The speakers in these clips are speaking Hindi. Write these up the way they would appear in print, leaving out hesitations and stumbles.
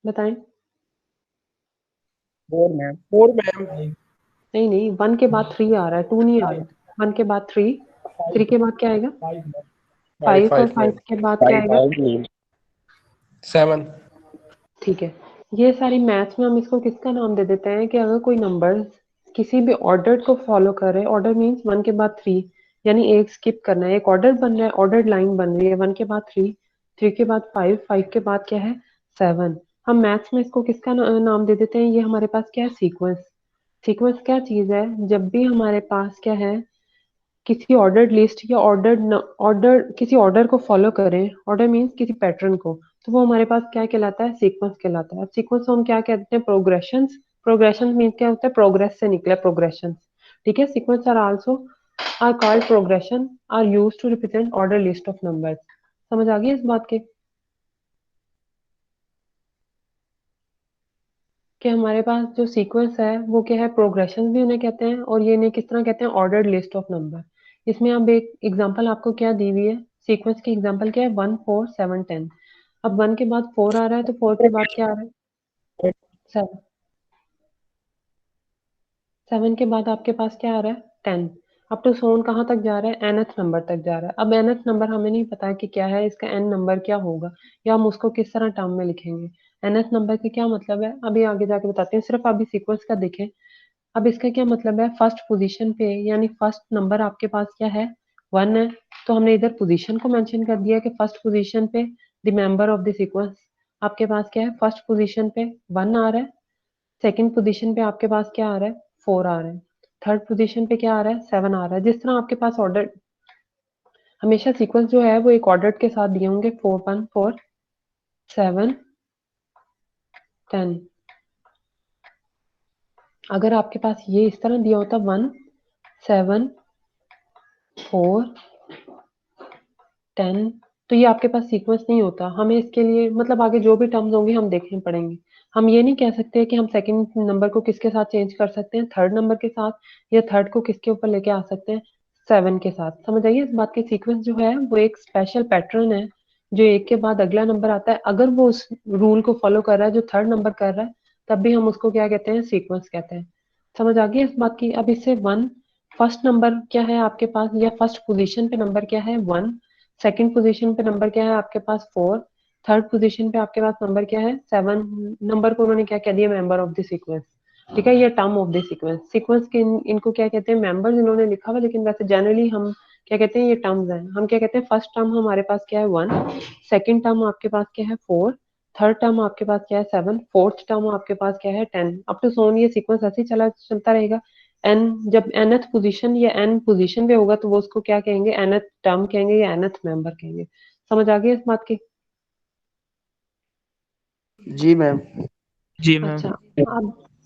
बताएं। 4 मैम। नहीं नहीं, 1 के बाद 3 आ रहा है, 2 नहीं आ रहा। 1 के बाद 3, 3 के बाद क्या आएगा? 5, और 5 5 मैम। के बाद क्या आएगा? 7। ठीक है। ये सारी मैथ्स में हम इसको किसका नाम दे देते हैं कि अगर कोई नंबर किसी भी ऑर्डर को फॉलो कर रहे हैं, ऑर्डर मीन्स 1 के बाद 3, यानी एक स्किप करना है, एक ऑर्डर बन रहा है, ऑर्डर्ड लाइन बन रही है, 1 के बाद 3, 3 के बाद 5, 5 के बाद क्या है? 7। हम मैथ्स में इसको किसका नाम दे देते हैं? ये हमारे पास क्या है? सीक्वेंस। सीक्वेंस क्या चीज है? जब भी हमारे पास क्या है, किसी ऑर्डर्ड लिस्ट या ऑर्डर किसी ऑर्डर को फॉलो करें, ऑर्डर मीन्स किसी पैटर्न को, तो वो हमारे पास क्या कहलाता है? सीक्वेंस कहलाता है। अब सीक्वेंस को हम क्या कहते हैं? प्रोग्रेशन। प्रोग्रेशन मीन्स क्या होता है? प्रोग्रेस से निकला प्रोग्रेशन। ठीक है। Sequence are also are called progression, are use to represent order list of numbers. समझ आ गई इस बात के कि हमारे पास जो सीक्वेंस है वो क्या है? प्रोग्रेशन भी उन्हें कहते हैं, और ये इन्हें किस तरह कहते हैं? Ordered list of number. इसमें अब एक एग्जांपल आपको क्या दी हुई है? सीक्वेंस की एग्जांपल क्या है? 1, 4, 7, 10। अब 1 के बाद 4 आ रहा है, तो 4 के बाद क्या आ रहा है? 7। 7 के बाद आपके पास क्या आ रहा है? 10। अब टू सोन कहाँ तक जा रहा है? nth नंबर तक जा रहा है। अब nth नंबर हमें नहीं पता है कि क्या है, इसका n नंबर क्या होगा, या हम उसको किस तरह टर्म में लिखेंगे। nth नंबर का क्या मतलब है, अभी आगे जाके बताते हैं, सिर्फ अभी सीक्वेंस का देखें। अब इसका क्या मतलब है? फर्स्ट पोजीशन पे, यानी फर्स्ट नंबर आपके पास क्या है? 1 है। तो हमने इधर पोजीशन को मेंशन कर दिया कि फर्स्ट पोजीशन पे the member of the sequence आपके पास क्या है? फर्स्ट पोजीशन पे 1 आ रहा है। सेकंड पोजीशन पे आपके पास क्या आ रहा है? 4 आ रहा है। थर्ड पोजीशन पे क्या आ रहा है? 7 आ रहा है। जिस तरह आपके पास ऑर्डर, हमेशा सीक्वेंस जो है वो एक ऑर्डर के साथ दिए होंगे, 4, 1, 4, 7, 10। अगर आपके पास ये इस तरह दिया होता, 1, 7, 4, 10, तो ये आपके पास सीक्वेंस नहीं होता। हमें इसके लिए मतलब आगे जो भी टर्म्स होंगे हम देखने पड़ेंगे। हम ये नहीं कह सकते कि हम सेकंड नंबर को किसके साथ चेंज कर सकते हैं? थर्ड नंबर के साथ, या थर्ड को किसके ऊपर लेके आ सकते हैं? 7 के साथ। समझ आइए इस बात की। सीक्वेंस जो है वो एक स्पेशल पैटर्न है, जो एक के बाद अगला नंबर आता है, अगर वो उस रूल को फॉलो कर रहा है जो थर्ड नंबर कर रहा है, तब भी हम उसको क्या कहते हैं? सीक्वेंस कहते हैं। समझ आ गई इस बात की। अब इससे 1, फर्स्ट नंबर क्या है आपके पास, या फर्स्ट पोजीशन पे नंबर क्या है? 1। सेकंड पोजीशन पे नंबर क्या है आपके पास? 4। थर्ड पोजीशन पे आपके पास नंबर क्या है? 7। नंबर को उन्होंने क्या कह दिया? Member of the sequence. ठीक है। ये term of the sequence, sequence के इनको क्या कहते हैं? मेंबर्स इन्होंने लिखा हुआ, लेकिन वैसे जनरली हम क्या कहते हैं? ये टर्म्स हैं। हम क्या कहते हैं? फर्स्ट टर्म हमारे पास क्या है? 1। सेकंड टर्म आपके पास क्या है? 4। थर्ड टर्म आपके पास क्या है? 7। फोर्थ टर्म आपके पास क्या है? 10। अप टू सोन ये सीक्वेंस ऐसे ही चलता रहेगा। एन जब nth पोजीशन या n पोजीशन पे होगा, तो वो उसको क्या कहेंगे? nth टर्म कहेंगे या nth मेंबर कहेंगे। समझ आ गई इस बात की? जी मैम। जी मैम। अच्छा।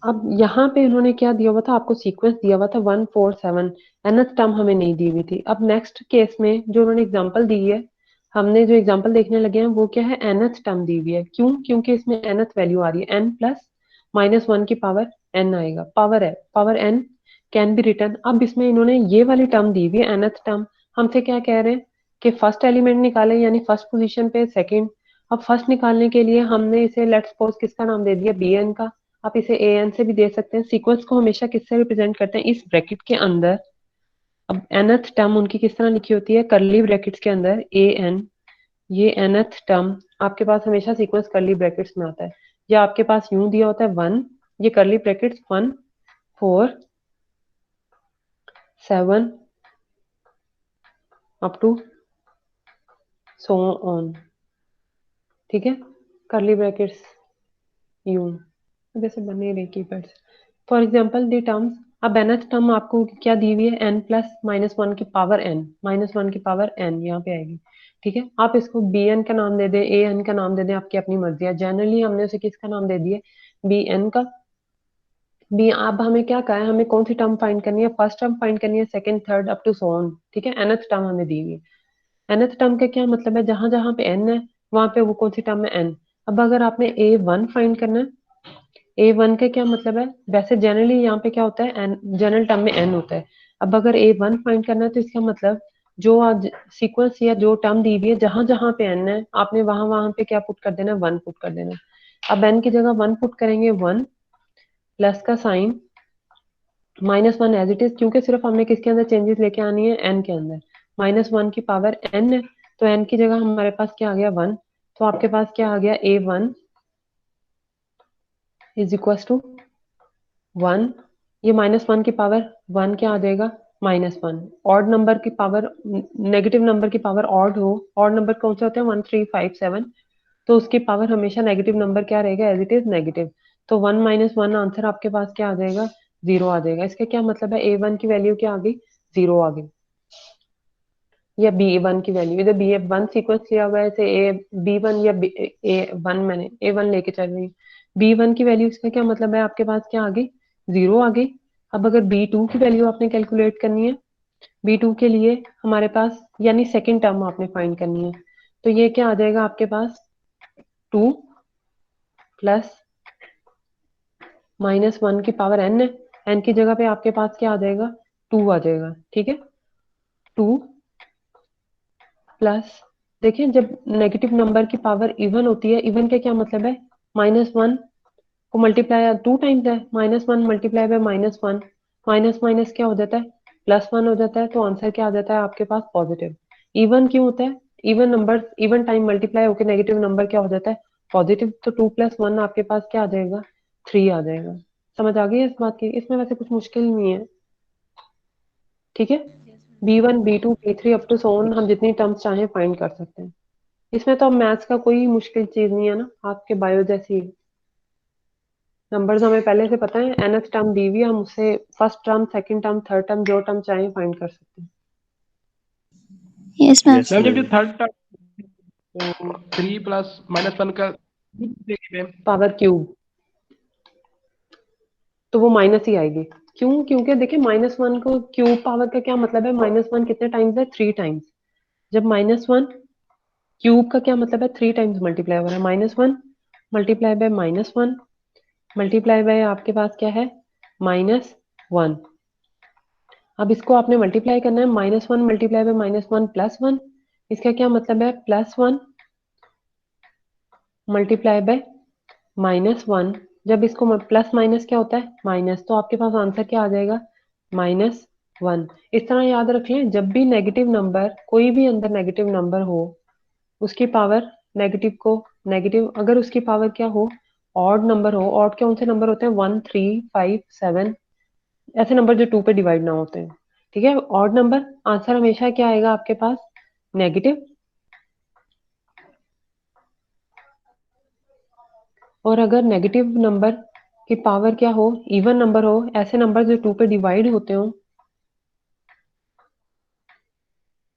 अब यहाँ पे इन्होंने क्या दिया हुआ था आपको? सीक्वेंस दिया हुआ था 1, 4, 7। nth टर्म हमें नहीं दी हुई थी। अब नेक्स्ट केस में जो उन्होंने एग्जांपल दी है, हमने जो एग्जांपल देखने लगे हैं, वो क्या है? nth टर्म दी हुई है। क्यों? क्योंकि इसमें nth वैल्यू आ रही है, n प्लस माइनस 1 की पावर n आएगा। पावर है, power n can be return. अब इसमें इन्होंने ये वाली टर्म दी हुई है, nth टर्म। हमसे क्या कह रहे हैं कि फर्स्ट एलिमेंट निकाले, यानी फर्स्ट पोजीशन पे सेकंड। अब फर्स्ट निकालने के लिए हमने इसे लेट्स सपोज किसका नाम दे दिया? bn का। आप इसे an से भी दे सकते हैं। सीक्वेंस को हमेशा किससे रिप्रेजेंट करते हैं? इस ब्रैकेट के अंदर। अब nth टर्म उनकी किस तरह लिखी होती है? करली ब्रैकेट्स के अंदर an। ये nth टर्म आपके पास हमेशा सीक्वेंस करली ब्रैकेट्स में आता है, या आपके पास यूं दिया होता है 1, ये curly brackets 1, 4, 7 up to so on. ठीक है। करली ब्रैकेट्स यूं जैसे बने रहे keypads. For example the terms. अब nth टर्म आपको क्या दी हुई है? n प्लस माइनस 1 की पावर n, माइनस 1 की पावर n यहाँ पे आएगी। ठीक है। आप इसको bn का नाम दे दें, an का नाम दे दें, आपकी अपनी मर्जी है। जनरली हमने उसे किसका नाम दे दिया? bn का। बी अब हमें क्या कहा है? हमें कौन सी टर्म फाइंड करनी है? फर्स्ट टर्म फाइंड करनी है, second, third up to so on. ठीक है। nth टर्म हमें दी हुई है। nth टर्म का क्या मतलब है? जहां जहां पे n है, वहां पे वो कौन सी टर्म है? n। अब अगर आपने a1 फाइंड करना है, A1 का क्या मतलब है? वैसे जनरली यहाँ पे क्या होता है? एन, जनरल टर्म में n होता है। अब अगर A1 फाइंड करना है, तो इसका मतलब जो आज सीक्वेंस या जो टर्म दी हुई है, जहां जहां पे n है, आपने वहां वहां पे क्या पुट कर देना? 1 पुट कर देना। अब n की जगह 1 पुट करेंगे, 1 प्लस का साइन -1 एज इट इज, क्योंकि सिर्फ हमने किसके अंदर चेंजेस लेके आनी है, n के अंदर। -1 की पावर n है, तो n की जगह हमारे पास क्या आ गया, 1। तो आपके पास क्या आ गया, a1 इज इक्वल टू 1। ये -1 की पावर 1 क्या आ जाएगा, -1। ऑड नंबर की पावर, नेगेटिव नंबर की पावर ऑड हो, ऑड नंबर कौन से होते हैं, 1 3 5 7, तो उसकी पावर हमेशा नेगेटिव नंबर क्या रहेगा, एज इट इज नेगेटिव। तो 1 - 1 आंसर आपके पास क्या आ जाएगा, 0 आ जाएगा। इसका क्या मतलब है, a1 की वैल्यू क्या आ गई, 0 आ गई, या b1 की वैल्यू, इधर b1 सीक्वेंस लिया हुआ है, जैसे a b1 या a1, मैंने a1 लेके चल रही हूँ। b1 की वैल्यू, इसका क्या मतलब है, आपके पास क्या आ गई, 0 आ गई। अब अगर b2 की वैल्यू आपने कैलकुलेट करनी है, b2 के लिए हमारे पास, यानी सेकंड टर्म आपने फाइंड करनी है, तो ये क्या आ जाएगा आपके पास, 2 प्लस -1 की पावर n है, n की जगह पे आपके पास क्या आ जाएगा, 2 आ जाएगा, ठीक है। 2 प्लस, देखिए जब नेगेटिव नंबर की पावर इवन होती है, इवन का क्या मतलब है, -1 को मल्टीप्लाई 2 टाइम्स है, -1 मल्टीप्लाई बाय -1, माइनस माइनस क्या हो जाता है, +1 हो जाता है, तो आंसर क्या आ जाता है आपके पास, पॉजिटिव। इवन क्यों होता है, even number even time multiply होकर नेगेटिव नंबर क्या हो जाता है, पॉजिटिव। तो 2 + 1 आपके पास क्या आ जाएगा, 3 आ जाएगा। समझ आ गई है इस बात की, इसमें वैसे कुछ मुश्किल नहीं है, ठीक है। b1 b2 b3 up to so on, हम जितनी टर्म्स चाहें फाइंड कर सकते हैं। इसमें तो अब मैथ्स का कोई मुश्किल चीज नहीं है ना, आपके बायो जैसी है। नंबर्स हमें पहले से पता है, nth टर्म दी हुई है, हम उससे first term, second term, third term, जो टर्म चाहें फाइंड कर सकते हैं। Yes ma'am. मैम जब थर्ड टर्म, तो 3 प्लस -1 का देखिए मैम। पावर क्यूब, तो वो माइनस ही आएगी। क्यों, क्योंकि देखिए -1 को क्यूब पावर का क्या मतलब है, -1 कितने टाइम्स है, 3 टाइम्स। जब -1 क्यूब का क्या मतलब है, 3 टाइम्स मल्टीप्लाई हो रहा है, -1 मल्टीप्लाई बाय -1 मल्टीप्लाई बाय आपके पास क्या है, -1। अब इसको आपने मल्टीप्लाई करना है, -1 मल्टीप्लाई बाय -1 +1, इसका क्या मतलब है, +1 मल्टीप्लाई बाय -1। जब इसको प्लस माइनस क्या होता है, माइनस, तो आपके पास आंसर क्या आ जाएगा, -1। इस तरह याद रख लें, जब भी नेगेटिव नंबर, कोई भी अंदर नेगेटिव नंबर हो, उसकी पावर नेगेटिव को, नेगेटिव अगर उसकी पावर क्या हो, ऑड नंबर हो, ऑड कौन से नंबर होते हैं, 1 3 5 7, ऐसे नंबर जो 2 पे डिवाइड ना होते हैं, ठीक है। ऑड नंबर, आंसर हमेशा क्या आएगा आपके पास, नेगेटिव। और अगर नेगेटिव नंबर की पावर क्या हो, इवन नंबर हो, ऐसे नंबर जो 2 पे डिवाइड होते हो,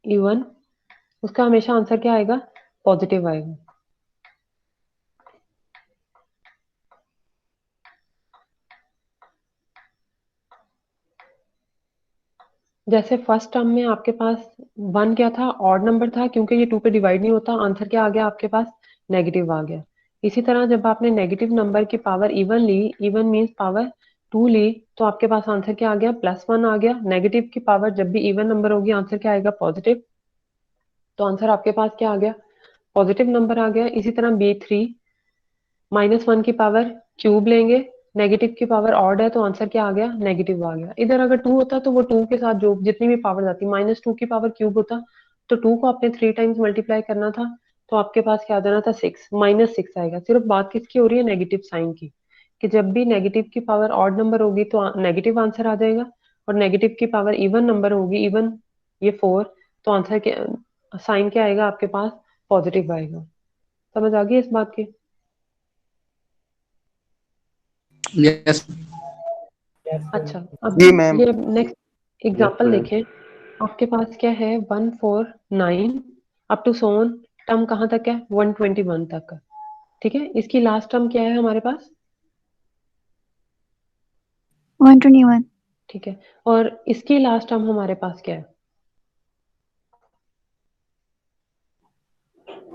इवन, उसका हमेशा आंसर क्या आएगा, पॉजिटिव आएगा। जैसे फर्स्ट टर्म में आपके पास 1 क्या था, ऑड नंबर था, क्योंकि ये 2 पे डिवाइड नहीं होता, आंसर क्या आ गया आपके पास, नेगेटिव आ गया। इसी तरह जब आपने नेगेटिव नंबर की पावर इवन ली, इवन मीन्स पावर 2 ली, तो आपके पास आंसर क्या आ गया, +1 आ गया। नेगेटिव की पावर जब भी इवन नंबर होगी, आंसर क्या आएगा, पॉजिटिव। तो आंसर आपके पास क्या आ गया, पॉजिटिव नंबर आ गया। इसी तरह b3 -1 की पावर क्यूब लेंगे, नेगेटिव की पावर ऑड है, तो आंसर क्या आ गया, नेगेटिव आ गया। इधर अगर 2 होता तो वो 2 के साथ जो जितनी भी पावर जाती, -2 की पावर क्यूब होता, तो 2 को आपने 3 टाइम्स मल्टीप्लाई करना था, तो आपके पास क्या आ जाना था, 6, -6 आएगा। सिर्फ बात किसकी हो रही है, नेगेटिव साइन की, कि जब भी नेगेटिव की पावर ऑड नंबर होगी तो नेगेटिव आंसर आ जाएगा, और नेगेटिव की पावर इवन नंबर होगी, इवन, ये 4, तो आंसर क्या, साइन क्या आएगा आपके पास, पॉजिटिव आएगा। समझ आ गई इस बात की। यस। अच्छा, अब जी मैम। ये नेक्स्ट एग्जांपल देखें। आपके पास क्या है, 149 अप टू सोन, टर्म कहाँ तक है, 121 तक का, ठीक है। इसकी लास्ट टर्म क्या है हमारे पास, 121। ठीक है। और इसकी लास्ट टर्म हमारे पास क्या है,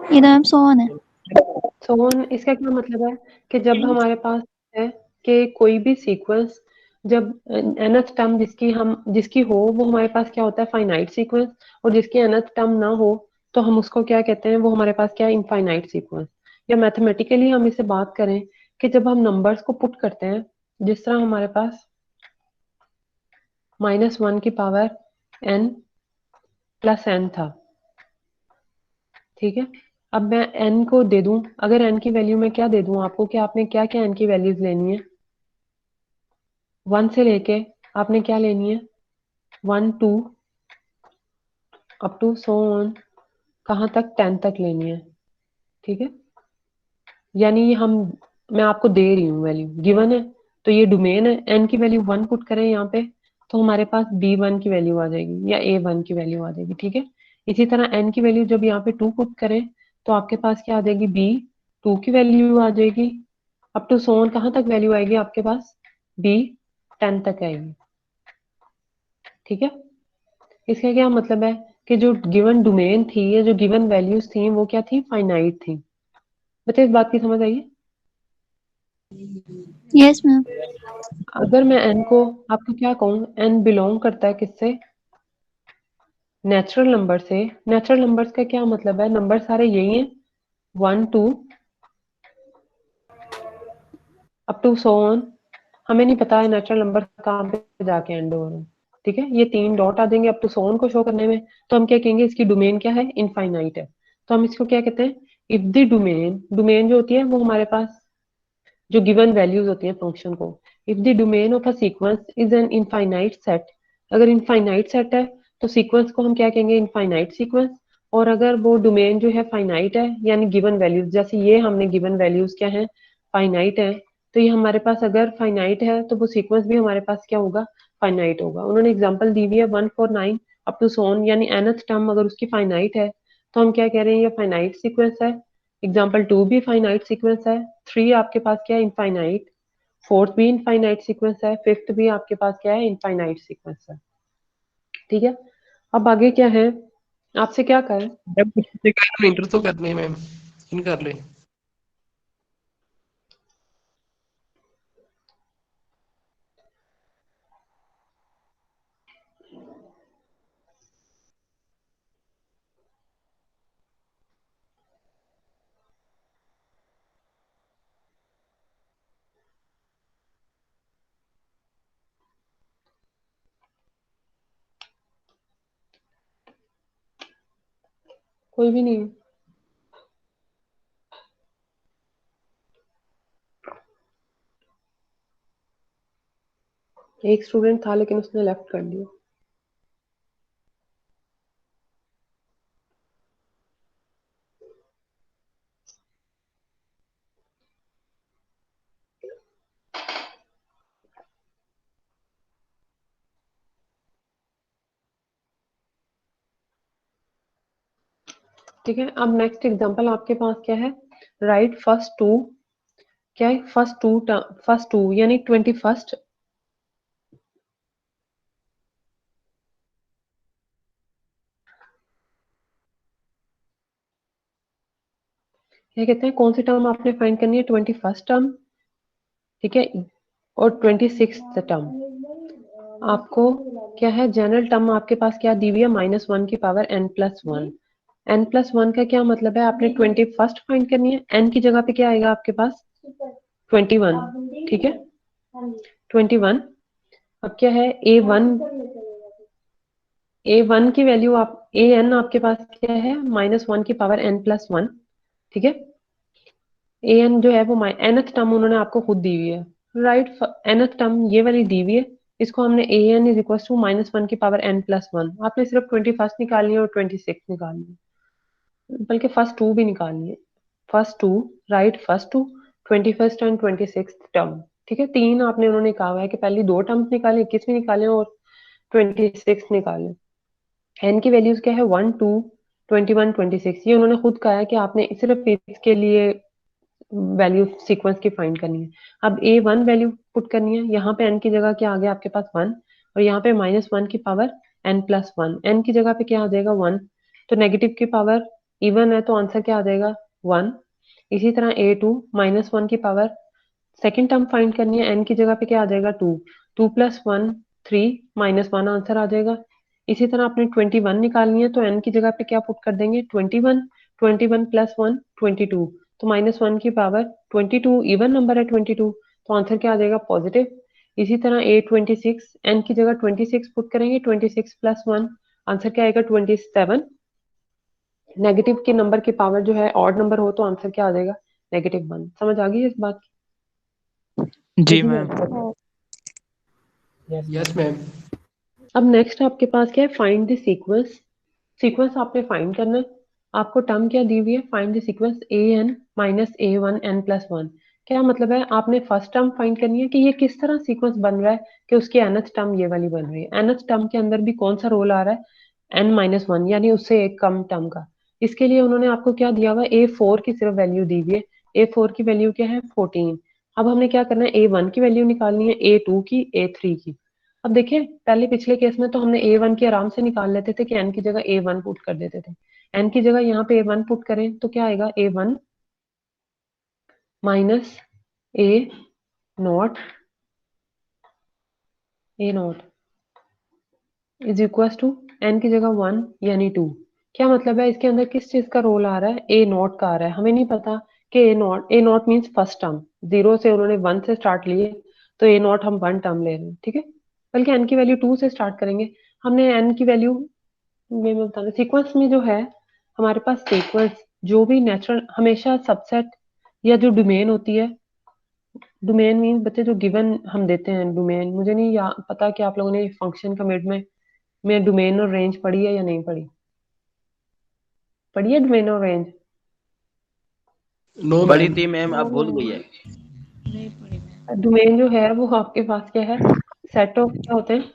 ये तो मैम सोन है। सोन। इसका क्या मतलब है, कि जब हमारे पास है कि कोई भी सीक्वेंस, जब nth टर्म जिसकी हो, वो हमारे पास क्या होता है, फाइनाइट सीक्वेंस। और जिसकी nth टर्म ना हो, तो हम उसको क्या कहते हैं, वो हमारे पास क्या है, इनफाइनाइट सीक्वेंस। या मैथमेटिकली हम इसे बात करें कि जब हम नंबर्स को पुट करते हैं, जिस तरह हमारे पास -1 की पावर n प्लस n था, ठीक है। अब मैं n को दे दूं, अगर n की वैल्यू में क्या दे दूं आपको, कि आपने क्या क्या n की वैल्यूज लेनी है, 1 से लेके आपने क्या लेनी है, 1 2 अप टू सो ऑन, कहाँ तक, 10 तक लेनी है, ठीक है। यानी ये हम, मैं आपको दे रही हूँ वैल्यू गिवन है, तो ये डोमेन है, n की वैल्यू 1 पुट करें यहाँ पे, तो हमारे पास b1 की वैल्यू आ जाएगी या a1 की वैल्यू आ जाएगी, ठीक है। इसी तरह n की वैल्यू जब यहाँ पे 2 पुट करें, तो आपके पास क्या आ जाएगी, b2 की वैल्यू आ जाएगी, अप टू सोन कहाँ तक वैल्यू आएगी आपके पास, b10 तक आएगी, ठीक है। इसका क्या मतलब है कि जो गिवन डोमेन थी या जो गिवन वैल्यूज थी वो क्या थी, फाइनाइट थी। बच्चे इस बात की समझ आई? Yes, ma'am. अगर मैं n को आपको क्या कहूँ, n बिलोंग करता है किससे, नेचुरल नंबर से। नेचुरल नंबर्स का क्या मतलब है, नंबर सारे यही हैं, 1 2 अप टू सो ऑन। हमें नहीं पता है नेचुरल नंबर कहाँ पे जाके एंड हो रहे हैं, ठीक है। ये 3 डॉट आ जाएंगे अप टू सो ऑन को शो करने में, तो हम क्या कहेंगे, इसकी डोमेन क्या है, इनफाइनाइट है। तो हम इसको क्या कहते हैं, इफ द डोमेन, डोमेन जो होती है वो हमारे पास जो गिवन वैल्यूज होती हैं फंक्शन को, if the domain of a sequence is an infinite set, अगर इनफाइनाइट सेट है तो सीक्वेंस को हम क्या कहेंगे, इनफाइनाइट सीक्वेंस। और अगर वो डोमेन जो है फाइनाइट है, यानी गिवन वैल्यूज, जैसे ये हमने गिवन वैल्यूज क्या है, फाइनाइट है, तो ये हमारे पास अगर फाइनाइट है तो वो सीक्वेंस भी हमारे पास क्या होगा, फाइनाइट होगा। उन्होंने एग्जांपल दी हुई है 149 अप टू सोन, यानी nth टर्म अगर उसकी फाइनाइट है तो हम क्या कह रहे हैं, ये फाइनाइट सीक्वेंस है। एग्जाम्पल 2 भी फाइनाइट सीक्वेंस है, 3 आपके पास क्या है, इनफाइनाइट, फोर्थ भी इनफाइनाइट सीक्वेंस है, फिफ्थ भी आपके पास क्या है, इनफाइनाइट सीक्वेंस है, ठीक है। अब आगे क्या है, आपसे क्या करें, मैम कुछ इंटर तो करनी है मैम, इन कर ले। कोई भी नहीं है। एक स्टूडेंट था लेकिन उसने लेफ्ट कर दिया। ठीक है, अब नेक्स्ट एग्जांपल आपके पास क्या है, राइट फर्स्ट टू, क्या है, फर्स्ट टू यानी 21st, क्या कहते हैं, कौन सी टर्म आपने फाइंड करनी है, 21st टर्म, ठीक है, और 26th टर्म। आपको क्या है, जनरल टर्म आपके पास क्या दी हुई है, -1 की पावर n+1। n+1 का क्या मतलब है, आपने 21st फाइंड करनी है, n की जगह पे क्या आएगा आपके पास, 21, ठीक है, 21। अब क्या है, a1 की वैल्यू, आप an आपके पास क्या है, -1 की पावर n+1, ठीक है। an जो है वो nth टर्म उन्होंने आपको खुद दी हुई है, राइट। nth टर्म ये वाली दी हुई है, इसको हमने an इज इक्वल टू -1 की पावर n+1, आपने सिर्फ 21st निकालनी है और 26 निकालनी है, बल्कि फर्स्ट टू भी निकालनी है, first two, right, first two, 21st and 26th term, ठीक है। तीन आपने, उन्होंने कहा है कि पहली दो टर्म्स निकालें, 21 निकालें और 26 निकालें। एन की वैल्यूज क्या है, 1 2 21 26, ये उन्होंने खुद कहा है कि आपने सिर्फ इसके लिए वैल्यू सीक्वेंस की फाइंड करनी है। अब a1 वैल्यू पुट करनी है, यहाँ पे n की जगह क्या आ गया आपके पास 1, और यहाँ पे -1 की पावर n+1, n की जगह पे क्या आ जाएगा 1, तो नेगेटिव की पावर इवन है तो आंसर क्या आ जाएगा 1। इसी तरह a2 -1 की पावर, सेकेंड टर्म फाइंड करनी है, n की जगह पे क्या आ जाएगा 2, 2 + 1 3 -1 आंसर आ जाएगा। इसी तरह आपने 21 निकालनी है, तो n की जगह पे क्या पुट कर देंगे, 21, 21 + 1 22, तो -1 की पावर 22 इवन नंबर है 22, तो आंसर क्या आ जाएगा पॉजिटिव। इसी तरह A26 n की जगह 26 पुट करेंगे, 26 + 1 आंसर क्या आएगा 27। नेगेटिव के नंबर की पावर जो है ऑड नंबर हो तो आंसर क्या आ जाएगा -1। समझ आ गई इस बात की? जी This is ma'am. answer. Yes ma'am. अब नेक्स्ट आपके पास क्या है, फाइंड द सीक्वेंस। सीक्वेंस आपने फाइंड करना है। आपको टर्म क्या दी हुई है, find the sequence an minus a1 n + 1। क्या मतलब है, आपने फर्स्ट टर्म फाइंड करनी है कि ये किस तरह सीक्वेंस बन रहा है कि उसकी nth टर्म ये वाली बन रही है। nth टर्म के अंदर भी कौन सा रोल आ रहा है, n-1 यानी उससे एक कम टर्म का। इसके लिए उन्होंने आपको क्या दिया हुआ है, A4 की सिर्फ वैल्यू दी हुई है। A4 की वैल्यू क्या है 14। अब हमने क्या करना है, A1 की वैल्यू निकालनी है, A2 की, A3 की। अब देखिए पहले पिछले केस में तो हमने A1 की आराम से निकाल लेते थे कि n की जगह A1 पुट कर देते थे। n की जगह यहाँ पे A1 पुट करें तो क्या आएगा, A1 minus A0 is equal to n की जगह 1 यानी 2। क्या मतलब है, इसके अंदर किस चीज का रोल आ रहा है, A0 का आ रहा है। हमें नहीं पता कि A0 मीन्स फर्स्ट टर्म, 0 से उन्होंने 1 से स्टार्ट लिए तो A0 हम 1 टर्म ले रहे हैं, ठीक है। बल्कि n की वैल्यू 2 से स्टार्ट करेंगे। हमने n की वैल्यू मैं बता रही सीक्वेंस में जो है हमारे पास सीक्वेंस जो भी नेचुरल हमेशा सबसेट या जो डोमेन होती है, डोमेन मीन बच्चे जो गिवन हम देते हैं डोमेन, मुझे नहीं पता कि आप लोगों ने फंक्शन कमेंट में डोमेन और रेंज पढ़ी है या नहीं पढ़ी, पढ़ी है डोमेन और रेंज? नो बड़ी मैम। थी मैम, अब भूल गई है। डोमेन जो है वो आपके पास क्या है, सेट ऑफ क्या होते हैं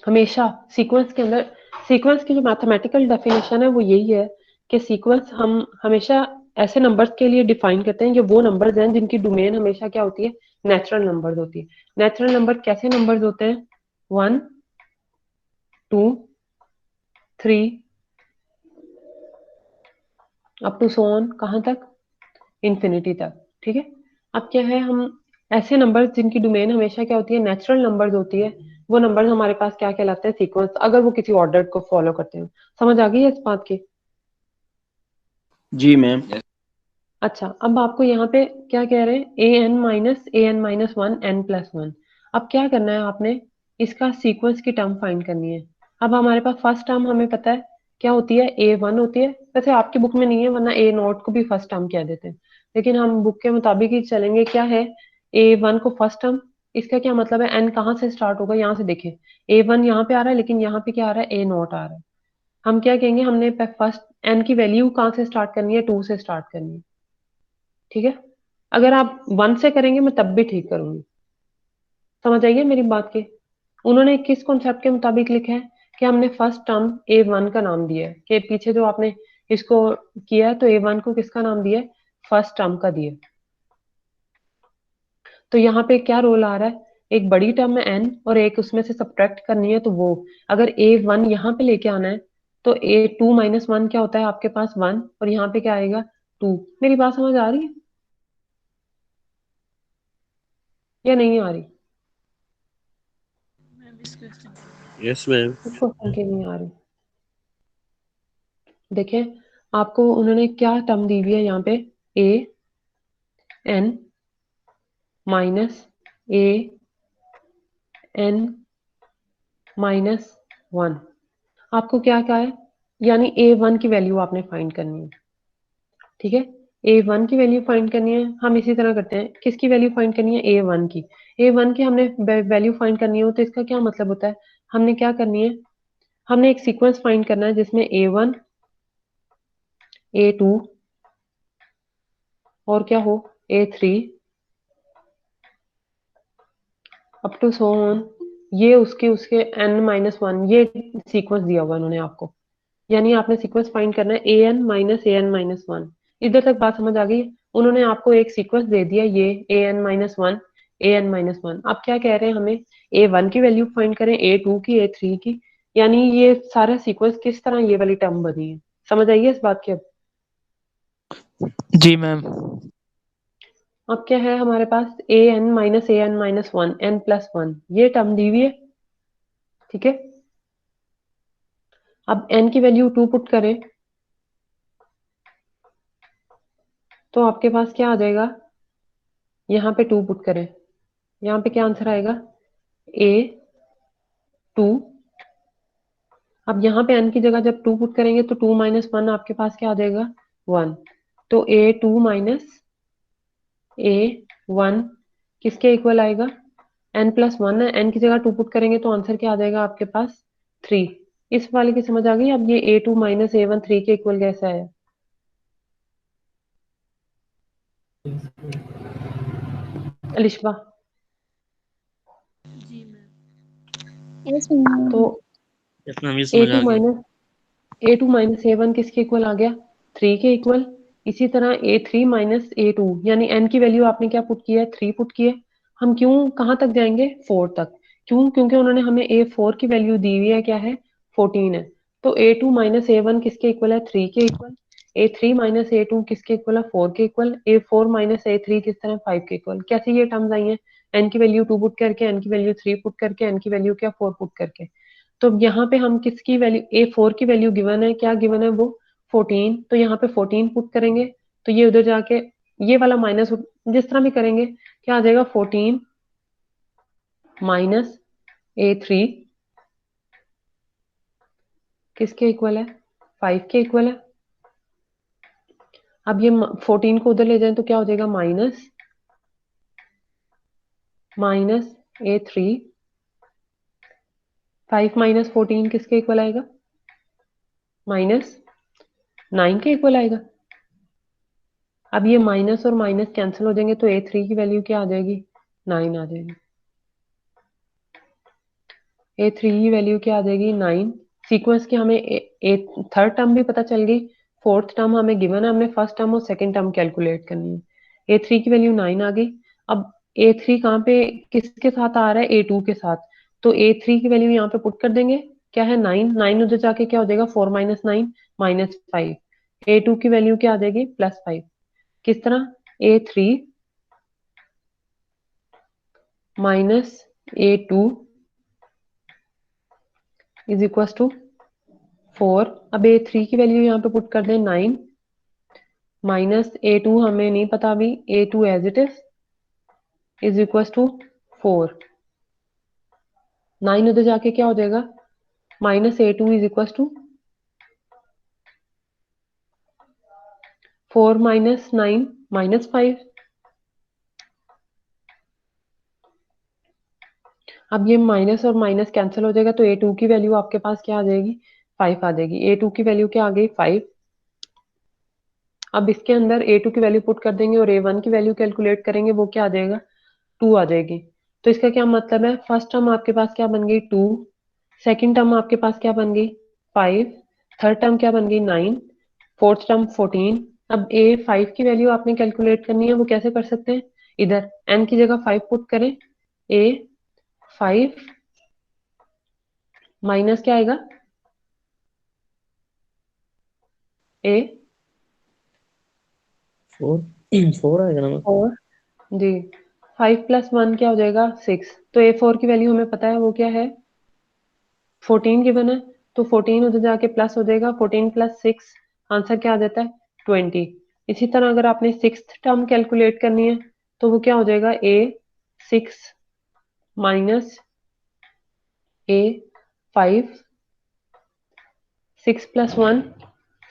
हमेशा सीक्वेंस के अंदर। सीक्वेंस की जो मैथमेटिकल डेफिनेशन है वो यही है कि सीक्वेंस हम हमेशा ऐसे नंबर्स के लिए डिफाइन करते हैं, ये वो नंबर्स हैं जिनकी डोमेन हमेशा क्या होती है, नेचुरल नंबर्स होती है। नेचुरल नंबर कैसे नंबर्स होते हैं, 1 2 3 अप टू सो ऑन, कहाँ तक, इंफिनिटी तक, ठीक है। अब क्या है, हम ऐसे नंबर्स जिनकी डोमेन हमेशा क्या होती है, नेचुरल नंबर्स होती है, वो नंबर्स हमारे पास क्या कहलाते हैं, सीक्वेंस, अगर वो किसी ऑर्डर को फॉलो करते हैं। समझ आ गई है इस बात की? जी मैम। अच्छा, अब आपको यहाँ पे क्या कह रहे हैं, an-1 n+1। अब क्या करना है आपने, इसका सीक्वेंस की टर्म फाइंड करनी है। अब हमारे पास फर्स्ट टर्म हमें पता है क्या होती है, A1 होती है। वैसे आपकी बुक में नहीं है, वरना A0 को भी फर्स्ट टर्म कह देते हैं, लेकिन हम बुक के मुताबिक ही चलेंगे। क्या है, A1 को फर्स्ट टर्म, इसका क्या मतलब है, n कहाँ से स्टार्ट होगा, यहाँ से देखें, A1 यहाँ पे आ रहा है, लेकिन यहाँ पे क्या आ रहा है, A0 आ रहा है। हम क्या कहेंगे, हमने फर्स्ट n की वैल्यू कहाँ से स्टार्ट करनी है, 2 से स्टार्ट करनी है, ठीक है। अगर आप 1 से करेंगे मैं तब भी ठीक करूंगी। समझ आइए मेरी बात के, उन्होंने किस कॉन्सेप्ट के मुताबिक लिखा है कि हमने फर्स्ट टर्म A1 का नाम दिया है, कि पीछे जो आपने इसको किया है तो A1 को किसका नाम दिया है, फर्स्ट टर्म का दिया है। तो यहाँ पे क्या रोल आ रहा है, एक बड़ी टर्म है n और एक उसमें से सब्ट्रैक्ट करनी है, तो वो अगर A1 यहाँ पे लेके आना है तो A2 - 1 क्या होता है आपके पास 1, और यहाँ पे क्या आएगा 2। मेरी बात समझ आ रही है या नहीं आ रही? Yes ma'am. इस क्वेश्चन की नहीं आ रही। देखिए आपको उन्होंने क्या टर्म दी हुई है यहाँ पे, an - an-1। आपको क्या कहा है, यानी A1 की वैल्यू आपने फाइंड करनी है, ठीक है। A1 की वैल्यू फाइंड करनी है। हम इसी तरह करते हैं, किसकी वैल्यू फाइंड करनी है, A1 की। A1 की हमने वैल्यू फाइंड करनी हो तो इसका क्या मतलब होता है, हमने क्या करनी है, हमने एक सीक्वेंस फाइंड करना है जिसमें A1 A2 और क्या हो, A3 up to so on, ये उसके उसके n-1, ये सीक्वेंस दिया हुआ इन्होंने आपको। यानी आपने सीक्वेंस फाइंड करना है an - इधर तक बात समझ आ गई? उन्होंने आपको एक सीक्वेंस दे दिया, ये an-1 आप क्या कह रहे हैं, हमें A1 की वैल्यू फाइंड करें, A2 की, A3 की। यानी ये सारा सीक्वेंस किस तरह ये वाली टर्म बनी है, समझ आइए इस बात की? जी मैम। अब क्या है हमारे पास, an-1 n+1 ये टर्म दी हुई है, ठीक है। अब n की वैल्यू 2 पुट करें तो आपके पास क्या आ जाएगा, यहाँ पे 2 पुट करें, यहाँ पे क्या आंसर आएगा, A2। अब यहाँ पे n की जगह जब 2 पुट करेंगे तो 2 माइनस 1 आपके पास क्या आ जाएगा, 1। तो A2 माइनस A1 किसके इक्वल आएगा, n+1 है, n की जगह 2 पुट करेंगे तो आंसर क्या आ जाएगा आपके पास, 3। इस वाले की समझ आ गई। अब ये A2 माइनस A1 3 के इक्वल कैसा है, अलिशबा? Yes, ma'am. तो Yes, ma'am. ये समझ आ गई। A2 माइनस A1 किसके इक्वल आ गया, 3 के इक्वल। इसी तरह A3 माइनस A2 यानी n की वैल्यू आपने क्या पुट किया है, 3 पुट की है। हम क्यों कहाँ तक जाएंगे, 4 तक। क्यों, क्योंकि उन्होंने हमें A4 की वैल्यू दी हुई है, क्या है, 14 है। तो A2 माइनस A1 किसके इक्वल है, 3 के इक्वल। A3 माइनस A2 किसके इक्वल है, 4 के इक्वल। A4 माइनस A3 किस तरह, 5 के इक्वल। कैसे ये टर्म्स आई हैं, n की वैल्यू 2 पुट करके, n की वैल्यू 3 पुट करके, n की वैल्यू क्या 4 पुट करके। तो यहाँ पे हम किसकी वैल्यू, A4 की वैल्यू गिवन है, क्या गिवन है वो, 14। तो यहाँ पे 14 पुट करेंगे तो ये उधर जाके ये वाला माइनस, जिस तरह भी करेंगे क्या आ जाएगा, 14 माइनस A3 किसके इक्वल है, 5 के इक्वल है। अब ये 14 को उधर ले जाएं तो क्या हो जाएगा, माइनस A3। 5 माइनस 14 किसके इक्वल आएगा, -9 के इक्वल आएगा। अब ये माइनस और माइनस कैंसिल हो जाएंगे तो A3 की वैल्यू क्या आ जाएगी, 9 आ जाएगी। A3 की वैल्यू क्या आ जाएगी, 9। सीक्वेंस की हमें थर्ड टर्म भी पता चल गई, फोर्थ टर्म हमें गिवन है, हमने फर्स्ट टर्म और सेकंड टर्म कैलकुलेट करनी है। A3 की वैल्यू 9 आ गई। अब A3 कहाँ पे किसके साथ आ रहा है, A2 के साथ। तो A3 की वैल्यू यहाँ पे पुट कर देंगे, क्या है, 9। 9 उधर जाके क्या हो जाएगा, 4 माइनस 9 -5। A2 की वैल्यू क्या आ जाएगी, +5। किस तरह, A3 minus A2 is equal to 4। अब A3 की वैल्यू यहाँ पे पुट कर दें, 9 माइनस A2 हमें नहीं पता अभी, A2 as it is equal to 4। 9 उधर जाके क्या हो जाएगा, -A2 is equal to 4 minus 9 -5। अब ये माइनस और माइनस कैंसिल हो जाएगा तो A2 की वैल्यू आपके पास क्या आ जाएगी, 5 आ जाएगी। A2 की वैल्यू क्या आ गई, 5। अब इसके अंदर A2 की वैल्यू पुट कर देंगे और A1 की वैल्यू कैलकुलेट करेंगे, वो क्या आ जाएगा, 2 आ जाएगी। तो इसका क्या मतलब है, फर्स्ट टर्म आपके पास क्या बन गई, 2। सेकंड टर्म आपके पास क्या बन गई, 5। थर्ड टर्म क्या बन गई, 9। Fourth term 14। अब A5 की वैल्यू आपने कैलकुलेट करनी है, वो कैसे कर सकते हैं, इधर n की जगह 5 पुट करें। A5 माइनस क्या आएगा, A 4 4 आएगा ना मैम। 4 जी। 5 + 1 क्या हो जाएगा, 6। तो A4 की वैल्यू हमें पता है, वो क्या है, 14 गिवन है। तो 14 उधर जाके प्लस हो जाएगा, 14 + 6 आंसर क्या आ जाता है, 20। इसी तरह अगर आपने सिक्स्थ टर्म कैलकुलेट करनी है तो वो क्या हो जाएगा, A6 माइनस A5, 6 + 1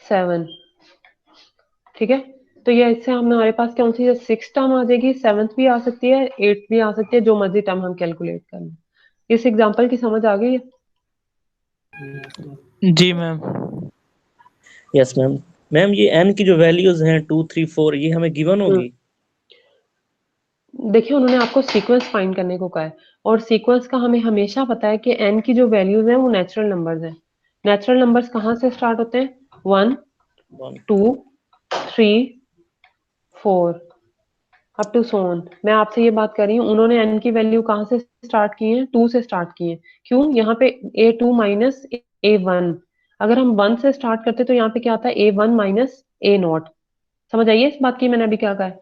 7। ठीक है, तो ये इससे हमारे पास कौन सी सिक्स टर्म आ जाएगी, सेवंथ भी आ सकती है, एट्थ भी आ सकती है, जो मर्जी टर्म हम कैलकुलेट कर लें। इस एग्जांपल की समझ आ गई है? जी मैम। Yes ma'am. मैम ये n की जो वैल्यूज हैं 2 3 4 ये हमें गिवन होगी। देखिए उन्होंने आपको सीक्वेंस फाइंड करने को कहा है, और सीक्वेंस का हमें हमेशा पता है कि n की जो वैल्यूज हैं वो नेचुरल नंबर्स हैं। नेचुरल नंबर्स कहाँ से स्टार्ट होते हैं, 1 1 2 3 4 अप टू सो ऑन। मैं आपसे ये बात कर रही हूँ, उन्होंने n की वैल्यू कहाँ से स्टार्ट की है, 2 से स्टार्ट की है। क्यों, यहाँ पे A2 माइनस A1, अगर हम 1 से स्टार्ट करते तो यहाँ पे क्या आता है, A1 माइनस A0। समझ आइए इस बात की मैंने अभी क्या कहा है,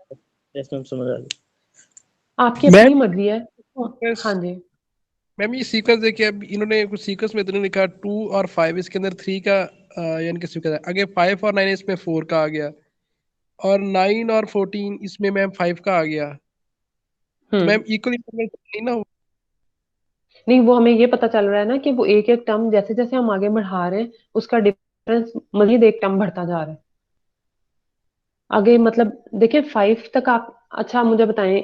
यस मैम समझ आ गई। आपकी अपनी मर्जी है। हाँ जी, मैम ये सीक्वेंस देखिए, अब इन्होंने कुछ सीक्वेंस में इन्होंने लिखा 2 और 5, इसके अंदर 3 का यानी कि स्वीकार है, आगे 5 और 9 इसमें 4 का आ गया, और 9 और 14 इसमें मैम 5 का आ गया, तो मैम इक्वल नहीं ना? नहीं, वो हमें ये पता चल रहा है ना कि वो एक एक टर्म जैसे जैसे हम आगे बढ़ा रहे हैं उसका डिफरेंस मजीद एक टर्म बढ़ता जा रहा है आगे। मतलब देखिए 5 तक आप, अच्छा मुझे बताएं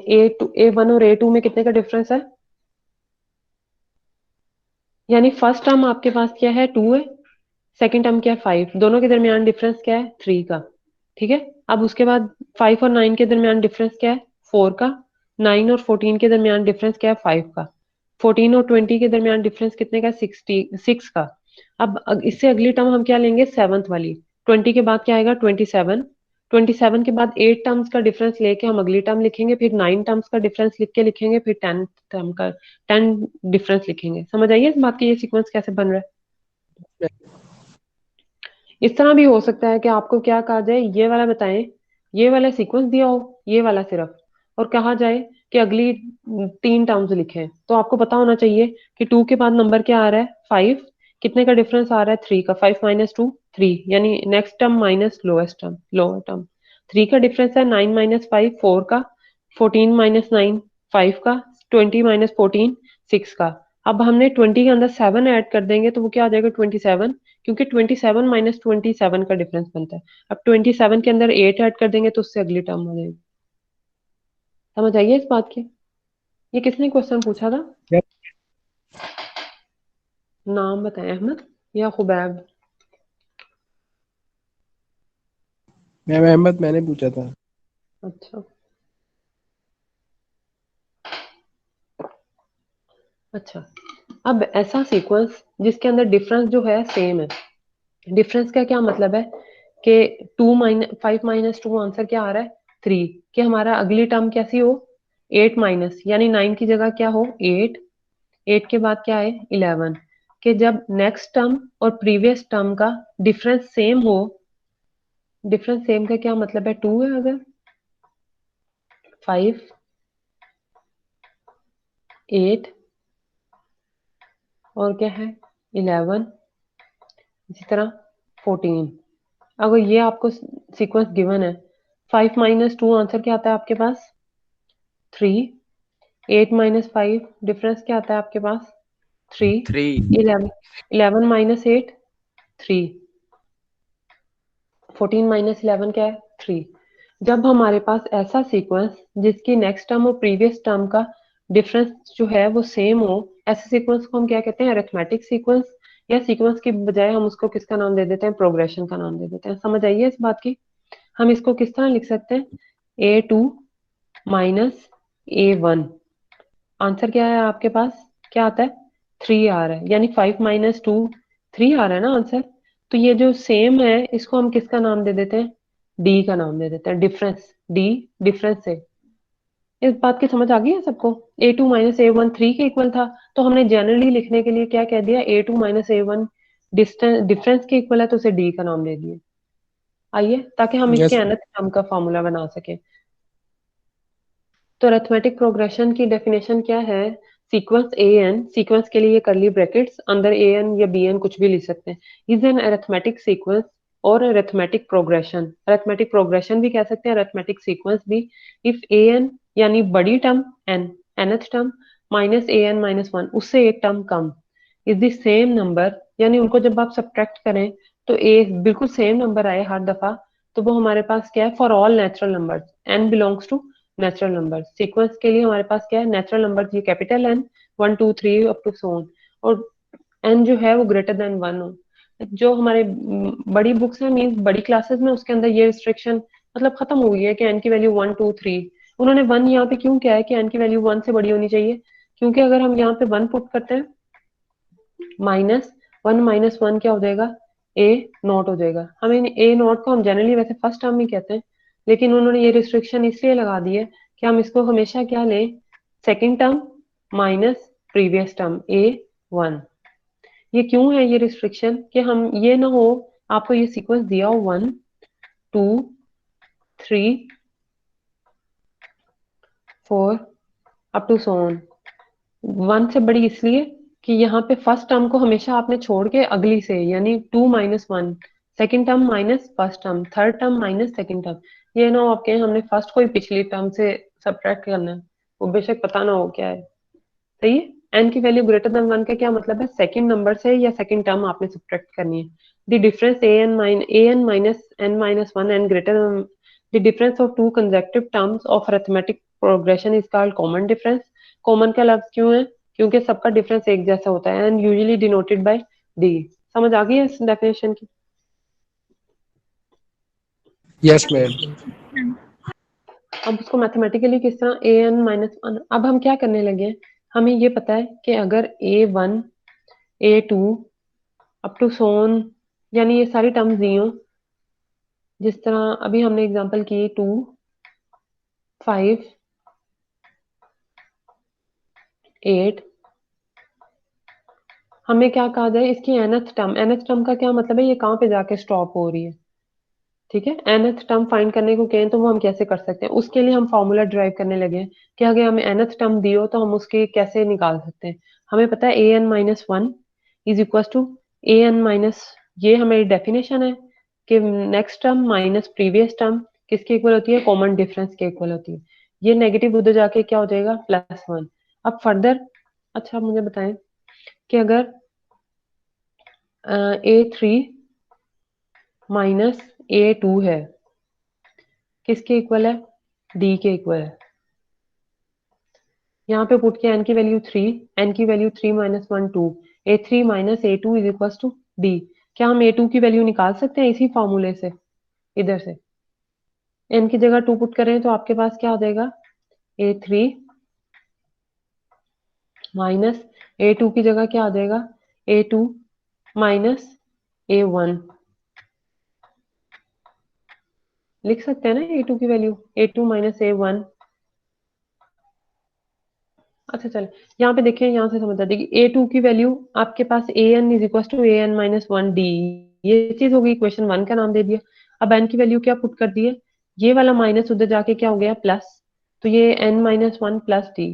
A1 और A2 में कितने का डिफरेंस है? यानी फर्स्ट टर्म आपके पास क्या है, 2 है, सेकंड टर्म क्या है, 5, दोनों के दरमियान डिफरेंस क्या है, 3 का। ठीक है, अब उसके बाद 5 और 9 के दरमियान डिफरेंस क्या है, 4 का। 9 और 14 के दरमियान डिफरेंस क्या है, 5 का। 14 और 20 के दरमियान डिफरेंस कितने का, 6 का। अब इससे अगली टर्म हम क्या लेंगे, सेवंथ वाली। 20 के बाद क्या आएगा, 27। 27 के बाद 8 टर्म्स का डिफरेंस लेके हम अगली टर्म लिखेंगे, फिर 9 टर्म्स का डिफरेंस लिख के लिखेंगे, फिर 10 टर्म का 10 डिफरेंस लिखेंगे। समझ आइए इस बात की, ये सीक्वेंस कैसे बन रहा है। इस तरह भी हो सकता है कि आपको क्या कहा जाए, ये वाला बताएं, ये वाला सीक्वेंस दिया हो, ये वाला सिर्फ, और कहा जाए कि अगली 3 टर्म्स लिखें। तो आपको पता होना चाहिए कि 2 के बाद नंबर क्या आ रहा है, 5, कितने का डिफरेंस आ रहा है, 3 का। 5 माइनस 2 3, यानी next term minus lowest term, lower term. 3 का डिफरेंस है 9 माइनस 5 4 का। 14 माइनस 9 5 का। 20 माइनस 14 6 का। अब हमने 20 के अंदर 7 ऐड कर देंगे तो वो क्या आ जाएगा, 27, क्योंकि 27 माइनस 27 का डिफरेंस बनता है। अब 27 के अंदर 8 ऐड कर देंगे तो उससे अगली टर्म आ जाएगी। समझ आइए इस बात की। ये किसने क्वेश्चन पूछा था? Yep. नाम बताएं, अहमद या खुबैब? मैम अहमद मैंने पूछा था। अच्छा अच्छा, अब ऐसा सीक्वेंस जिसके अंदर डिफरेंस जो है सेम है। डिफरेंस का क्या मतलब है कि 5 माइनस 2 आंसर क्या आ रहा है, 3। कि हमारा अगली टर्म कैसी हो, 8 माइनस, यानी 9 की जगह क्या हो, 8। 8 के बाद क्या है, 11। कि जब नेक्स्ट टर्म और प्रीवियस टर्म का डिफरेंस सेम हो। डिफरेंस सेम का क्या मतलब है, 2 है अगर, 5 8 और क्या है, 11, इसी तरह 14। अगर ये आपको सीक्वेंस गिवन है, 5 माइनस 2 आंसर क्या आता है आपके पास, 3। 8 माइनस 5 डिफरेंस क्या आता है आपके पास, 3। 3 11 11 माइनस 8 3। 14 माइनस 11 क्या है, 3। जब हमारे पास ऐसा सीक्वेंस जिसकी नेक्स्ट टर्म और प्रीवियस टर्म का डिफरेंस जो है वो सेम हो, ऐसे सीक्वेंस को हम क्या कहते हैं, अरिथमेटिक सीक्वेंस। या सीक्वेंस की बजाय हम उसको किसका नाम दे देते हैं, प्रोग्रेशन का नाम दे देते हैं। समझ आइए इस बात की। हम इसको किस तरह लिख सकते हैं, A2 माइनस A1। आंसर क्या है आपके पास, क्या आता है, 3 आ रहा है, यानी 5 माइनस 2 3 आ रहा है ना आंसर। तो ये जो सेम है इसको हम किसका नाम दे देते हैं, डी का नाम दे देते हैं, डिफरेंस। डी डिफरेंस है। इस बात की समझ आ गई है सबको। A2 माइनस A1 3 के इक्वल था, तो हमने जनरली लिखने के लिए क्या कह दिया, A2 minus A1 distance difference के इक्वल है तो उसे डी का नाम दे दिया। आइए, ताकि हम इसके Yes. nth टर्म का फॉर्मूला बना सके। तो अरिथमेटिक प्रोग्रेशन की डेफिनेशन क्या है, सीक्वेंस ए एन, सीक्वेंस के लिए करली ब्रैकेट्स, अंदर ए एन या बी एन कुछ भी लिख सकते हैं, इज एन अरिथमेटिक सीक्वेंस और अरिथमेटिक प्रोग्रेशन। अरिथमेटिक प्रोग्रेशन भी कह सकते हैं, अरिथमेटिक सीक्वेंस भी। इफ ए एन यानी बड़ी term N, nth term minus A N minus 1, उससे एक टर्म कम, इज द सेम नंबर, यानी उनको जब आप सब्ट्रैक्ट करें तो ए बिल्कुल सेम नंबर आए हर दफा, तो वो हमारे पास क्या है, for all natural numbers, N belongs to natural number. Sequence के लिए हमारे पास क्या है, नेचुरल नंबर, ये capital N 1 2 3 up to so on, और एन जो है वो ग्रेटर देन 1 हो। जो हमारे बड़ी बुक्स हैं, मीन्स बड़ी क्लासेस में, उसके अंदर ये रिस्ट्रिक्शन मतलब खत्म हो गई है कि एन की वैल्यू 1 2 3। उन्होंने 1 यहाँ पे क्यों किया है कि एन की वैल्यू 1 से बड़ी होनी चाहिए, क्योंकि अगर हम यहाँ पे 1 पुट करते हैं, -1 -1 क्या हो जाएगा, ए नॉट हो जाएगा। हमें ए नॉट को हम जनरली वैसे फर्स्ट टर्म ही कहते हैं, लेकिन उन्होंने ये रिस्ट्रिक्शन इसलिए लगा दी है कि हम इसको हमेशा क्या लें, second term minus previous term A1। ये क्यों है ये रिस्ट्रिक्शन, कि हम ये ना हो, आपको ये सीक्वेंस दिया हो 1 2 3 4 अप टू सो ऑन, 1 से बड़ी इसलिए कि यहाँ पे फर्स्ट टर्म को हमेशा आपने छोड़ के अगली से, यानी 2 - 1, second term minus first term, third term minus second term, ये ना हो आपके हमने फर्स्ट कोई पिछली टर्म से सब्ट्रैक्ट करना है, वो बेशक पता ना हो क्या है। सही है। एन की वैल्यू ग्रेटर देन 1 का क्या मतलब है, सेकंड नंबर से या सेकंड टर्म आपने सब्ट्रैक्ट करनी है। The difference an minus n minus 1 and greater than the difference of two consecutive terms of arithmetic progression is called common difference। Common का लफ्ज क्यों है, क्योंकि सबका डिफरेंस एक जैसा होता है and usually denoted by D. समझ आ गई है इस डेफिनेशन की? Yes ma'am. अब उसको मैथमेटिकली किस तरह, ए एन माइनस वन, अब हम क्या करने लगे हैं, हमें ये पता है कि अगर a1 a2 अप टू सोन, यानी ये सारी टर्म्स दी हो, जिस तरह अभी हमने एग्जांपल की 2 5 8, हमें क्या कहा जाए इसकी nth टर्म, nth टर्म का क्या मतलब है, ये कहाँ पे जाके स्टॉप हो रही है। ठीक है, nth टर्म फाइंड करने को कहें तो वो हम कैसे कर सकते हैं, उसके लिए हम फॉर्मूला ड्राइव करने लगे हैं कि अगर हमें nth टर्म दी हो तो हम उसके कैसे निकाल सकते हैं। हमें पता है an minus one is equal to an minus, ये हमारी डेफिनेशन है कि next term minus previous term किसके इक्वल होती है, कॉमन डिफरेंस के इक्वल होती है। ये नेगेटिव उधर जाके क्या हो जाएगा, +1। अब फर्दर, अच्छा मुझे बताएं कि अगर a3 माइनस a2 है, किसके इक्वल है, डी के इक्वल है। यहाँ पे पुट किया n की वैल्यू 3, n की value 3 minus 1 2, a3 minus a2 is equal to D. क्या हम a2 की वैल्यू निकाल सकते हैं इसी फॉर्मूले से, इधर से n की जगह 2 पुट करें तो आपके पास क्या आ जाएगा, a3 माइनस a2 की जगह क्या आ जाएगा, a2 माइनस a1, लिख सकते हैं ना a2 की वैल्यू, a2 माइनस a1। अच्छा चले, यहाँ पे देखिए, यहाँ से समझ आती है कि a2 की वैल्यू आपके पास an is equal to an minus one D, ये चीज होगी, इक्वेशन 1 का नाम दे दिया। अब n की वैल्यू क्या पुट कर दी है, ये वाला माइनस उधर जाके क्या हो गया प्लस, तो ये n minus one plus D.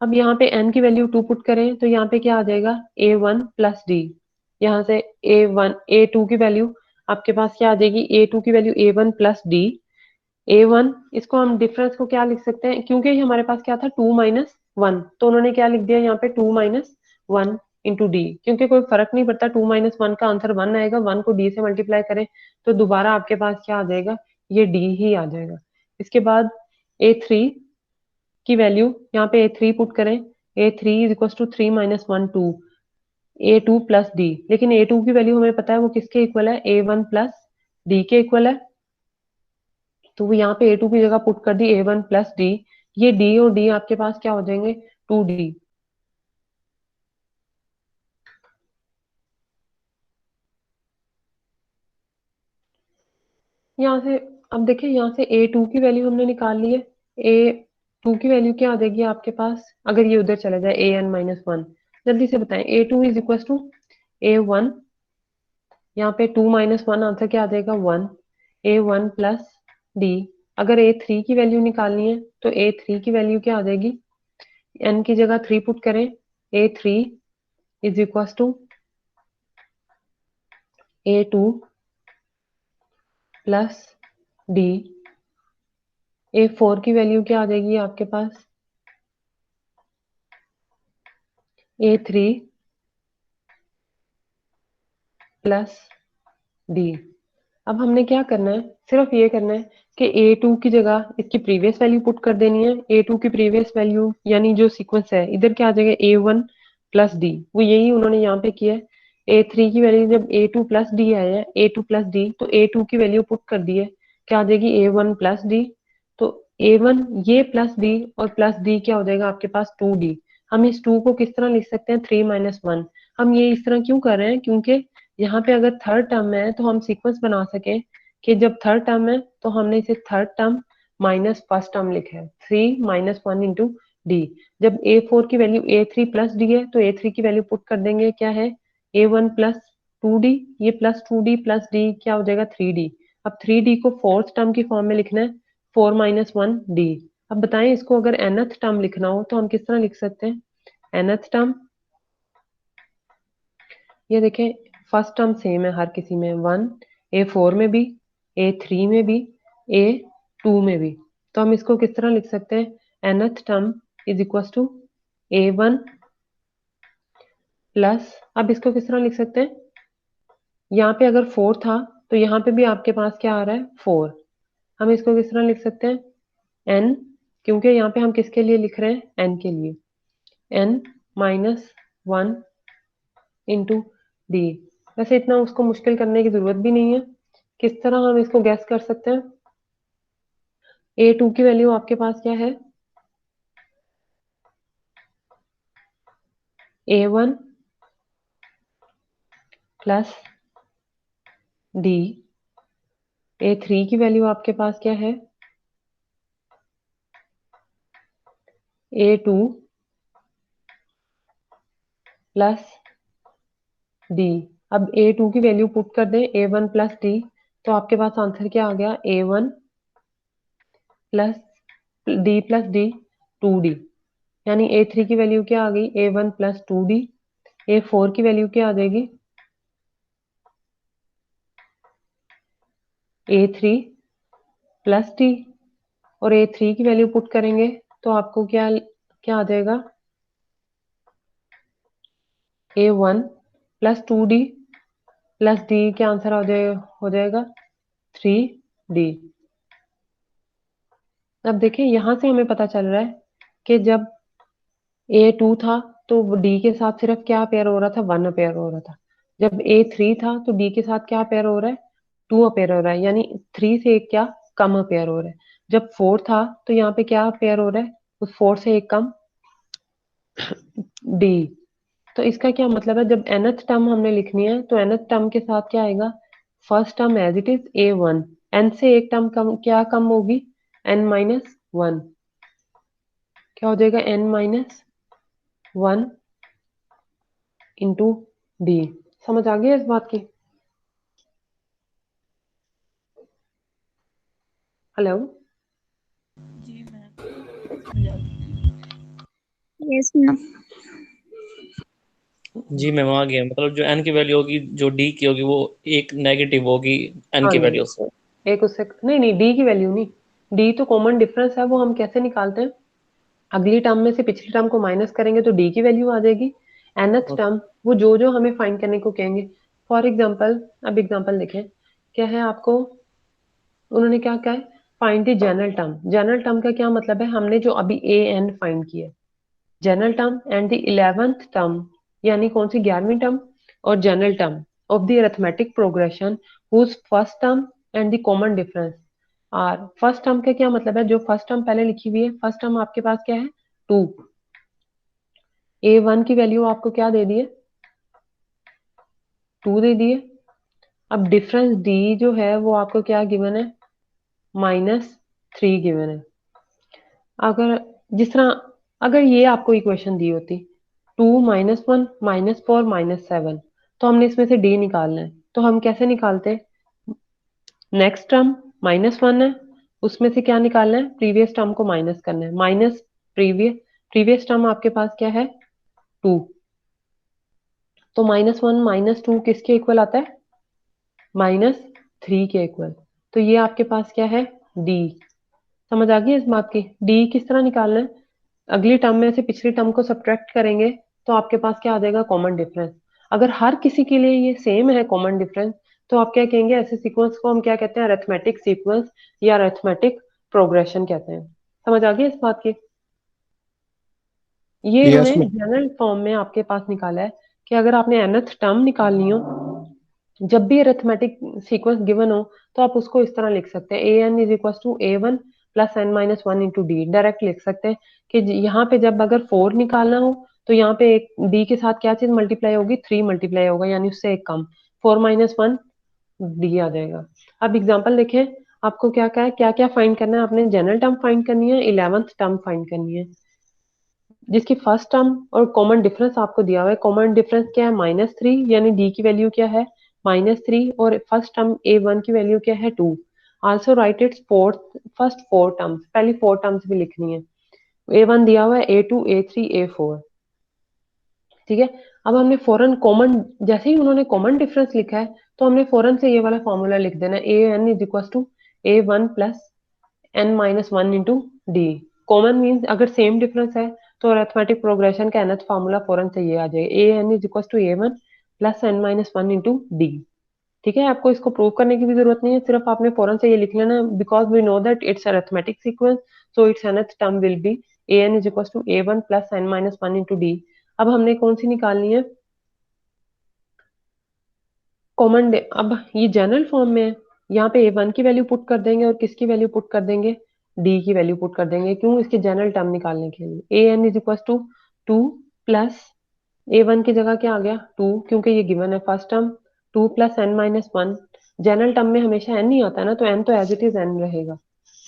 अब यहाँ पे n की वैल्यू 2 पुट करें तो यहाँ पे क्या आ जाएगा, a1 प्लस डी। यहाँ से a1 a2 की वैल्यू आपके पास क्या आ जाएगी, a2 की value a1 plus D, a1, इसको हम डिफरेंस को क्या लिख सकते हैं, क्योंकि ये हमारे पास क्या था 2 माइनस वन, तो उन्होंने क्या लिख दिया यहाँ पे 2 माइनस वन इंटू डी, क्योंकि कोई फर्क नहीं पड़ता, 2 माइनस वन का आंसर 1 आएगा, 1 को डी से मल्टीप्लाई करें तो दोबारा आपके पास क्या आ जाएगा, ये डी ही आ जाएगा। इसके बाद a3 की वैल्यू यहाँ पे a3 पुट करें, a3 is equal to 3 minus one 2, a2 plus D, लेकिन a2 की वैल्यू हमें पता है वो किसके इक्वल है, a1 प्लस डी के इक्वल है, तो वो यहाँ पे a2 की जगह पुट कर दी a1 प्लस डी, ये d और d आपके पास क्या हो जाएंगे, 2d। यहाँ से अब देखिए, यहाँ से a2 की वैल्यू हमने निकाल ली है, a2 की वैल्यू क्या आ जाएगी आपके पास, अगर ये उधर चला जाए an माइनस वन, जल्दी से बताएं, a2 is equal to a1, यहाँ पे 2 माइनस वन आंसर क्या आ जाएगा 1, a1 प्लस डी। अगर a3 की वैल्यू निकालनी है तो a3 की वैल्यू क्या आ जाएगी, n की जगह 3 पुट करें, a3 is equal to a2 plus D, a4 की वैल्यू क्या आ जाएगी आपके पास, a3 प्लस डी। अब हमने क्या करना है, सिर्फ ये करना है कि a2 की जगह इसकी प्रीवियस वैल्यू पुट कर देनी है, a2 की प्रीवियस वैल्यू यानी जो सीक्वेंस है इधर क्या आ जाएगा, a1 प्लस डी, वो यही उन्होंने यहाँ पे किया है। a3 की वैल्यू जब a2 प्लस डी आया है, a2 प्लस डी, तो a2 की वैल्यू पुट कर दी है, क्या आ जाएगी a1 प्लस डी, तो a1 ये प्लस डी और प्लस डी क्या हो जाएगा आपके पास 2d। हम इस 2 को किस तरह लिख सकते हैं, 3 माइनस वन। हम ये इस तरह क्यों कर रहे हैं, क्योंकि यहाँ पे अगर थर्ड टर्म है तो हम सीक्वेंस बना सके कि जब थर्ड टर्म है तो हमने इसे third term minus first term लिखा है, 3 माइनस वन इंटू डी। जब a4 की वैल्यू a3 प्लस डी है तो a3 की वैल्यू पुट कर देंगे, क्या है a1 प्लस 2d, ये प्लस 2d प्लस d क्या हो जाएगा 3d। अब 3d को फोर्थ टर्म की फॉर्म में लिखना है, 4 माइनस वन डी। अब बताएं इसको अगर nth टर्म लिखना हो तो हम किस तरह लिख सकते हैं, nth टर्म, ये देखें फर्स्ट टर्म सेम है हर किसी में, 1, a4 में भी, a3 में भी, 2 में भी। तो हम इसको किस तरह लिख सकते हैं, nth term is equal to a1 plus, अब इसको किस तरह लिख सकते हैं, यहाँ पे अगर 4 था तो यहाँ पे भी आपके पास क्या आ रहा है 4। हम इसको किस तरह लिख सकते हैं n, क्योंकि यहाँ पे हम किसके लिए लिख रहे हैं, n के लिए, n माइनस 1 इंटू डी। वैसे इतना उसको मुश्किल करने की जरूरत भी नहीं है। किस तरह हम इसको गैस कर सकते हैं, a2 की वैल्यू आपके पास क्या है, a1 प्लस डी। a3 की वैल्यू आपके पास क्या है, a2 प्लस डी। अब a2 की वैल्यू पुट कर दें a1 प्लस डी, तो आपके पास आंसर क्या आ गया, a1 plus D plus D 2d। यानी a3 की वैल्यू क्या आ गई, a1 प्लस 2d। a4 की वैल्यू क्या आ जाएगी, a3 प्लस d। और a3 की वैल्यू पुट करेंगे तो आपको क्या क्या आ जाएगा, a1 plus 2d plus d, क्या आंसर हो जाएगा 3d। अब देखिए यहां से हमें पता चल रहा है कि जब a2 था तो d के साथ सिर्फ क्या पेयर हो रहा था, 1 पेयर हो रहा था। जब a3 था तो d के साथ क्या पेयर हो रहा है, 2 पेयर हो रहा है, यानी 3 से एक क्या कम पेयर हो रहा है। जब 4 था तो यहाँ पे क्या पेयर हो रहा है, उस 4 से एक कम d। तो इसका क्या मतलब है, जब nth टर्म हमने लिखनी है तो nth टर्म के साथ क्या आएगा, first term as it is a1, n से एक टर्म कम, क्या कम होगी, n माइनस 1, क्या हो जाएगा n माइनस 1 इंटू डी। समझ आ गया इस बात की, हेलो। Yes, ma'am. जी मैम आ गया, मतलब जो n की वैल्यू होगी जो d की होगी वो एक नेगेटिव होगी n हाँ की जी, वैल्यू से। एक उससे नहीं नहीं, डी की वैल्यू नहीं, डी तो कॉमन डिफरेंस है, वो हम कैसे निकालते हैं, अगली टर्म में से पिछली टर्म को माइनस करेंगे तो डी की वैल्यू आ जाएगी। nth टर्म वो जो जो हमें फाइंड करने को कहेंगे, फॉर एग्जांपल, अब एग्जांपल देखें, क्या है आपको, उन्होंने क्या कहा है, find the general term. General term का क्या मतलब है, हमने जो अभी ए एन फाइंड किया, general term and the 11th term, यानी कौन सी 11वीं टर्म, और general term of the arithmetic progression whose first term and the common difference are. First term का क्या मतलब है, जो फर्स्ट टर्म पहले लिखी हुई है, फर्स्ट टर्म आपके पास क्या है 2, a1 की वैल्यू आपको क्या दे दिए, 2 दे दिए। अब डिफरेंस d जो है वो आपको क्या गिवन है, -3 गिवन है। अगर जिस तरह अगर ये आपको इक्वेशन दी होती 2 -1 -4 -7, तो हमने इसमें से d निकालना है, तो हम कैसे निकालते, नेक्स्ट टर्म -1 है, उसमें से क्या निकालना है, प्रीवियस टर्म को माइनस करना है, माइनस प्रीवियस, प्रीवियस टर्म आपके पास क्या है 2, तो -1 -2 किसके इक्वल आता है, -3 के इक्वल। तो ये आपके पास क्या है d। समझ आ गई इस बात की, d किस तरह निकालना है, अगली टर्म में से पिछली टर्म को सब्ट्रैक्ट करेंगे तो आपके पास क्या आ जाएगा, कॉमन डिफरेंस। अगर हर किसी के लिए ये सेम है कॉमन डिफरेंस, तो आप क्या कहेंगे, ऐसे सीक्वेंस को हम क्या कहते हैं, अरिथमेटिक सीक्वेंस या अरिथमेटिक प्रोग्रेशन कहते हैं। समझ आ गई इस बात की, ये यस इन्होंने मैम। जनरल फॉर्म में आपके पास निकाला है कि अगर आपने nth टर्म निकालनी हो, जब भी अरिथमेटिक सीक्वेंस गिवन हो, तो आप उसको इस तरह लिख सकते हैं, an is equal to a1 plus n minus 1 into D. Direct लिख सकते हैं कि यहाँ पे जब अगर 4 निकालना हो तो यहाँ पे एक d के साथ क्या चीज मल्टीप्लाई होगी, 3 मल्टीप्लाई होगा, यानी उससे एक कम, 4 माइनस 1 डी आ जाएगा। अब एग्जाम्पल देखें, आपको क्या क्या है, क्या क्या फाइंड करना है, आपने जनरल टर्म फाइंड करनी है, 11th टर्म फाइंड करनी है, जिसकी फर्स्ट टर्म और कॉमन डिफरेंस आपको दिया हुआ है। कॉमन डिफरेंस क्या है, -3, यानी डी की वैल्यू क्या है -3, और फर्स्ट टर्म a1 की वैल्यू क्या है 2। Also right it's first 4 terms, पहली 4 टर्म्स भी लिखनी है, a1 दिया हुआ है, a2 a3 a4, ठीक है। अब हमने फौरन कॉमन, जैसे ही उन्होंने कॉमन डिफरेंस लिखा है तो हमने फौरन से ये वाला फॉर्मूला लिख देना है, an is equal to a1 plus n minus one into D. Common means अगर सेम डिफरेंस है तो अरिथमेटिक प्रोग्रेशन का nth फार्मूला फौरन से ये आ जाएगा, A N is equal to A one plus N minus one into D. ठीक है, आपको इसको प्रूव करने की भी जरूरत नहीं है, सिर्फ आपने फौरन से ये लिख लेना, because we know that it's arithmetic sequence, so its nth term will be A N is equal to A one plus N minus one into D. अब हमने कौन सी निकालनी है, कॉमन। अब ये जनरल फॉर्म में है, यहाँ पे ए वन की वैल्यू पुट कर देंगे और किसकी वैल्यू पुट कर देंगे, डी की वैल्यू पुट कर देंगे। क्यों, इसके जनरल टर्म निकालने के लिए। A N is equal to two plus A one की जगह क्या आ गया टू, क्योंकि ये गिवन है first term, two plus N minus one. General term में हमेशा एन नहीं आता ना, तो एन तो एज इट इज एन रहेगा,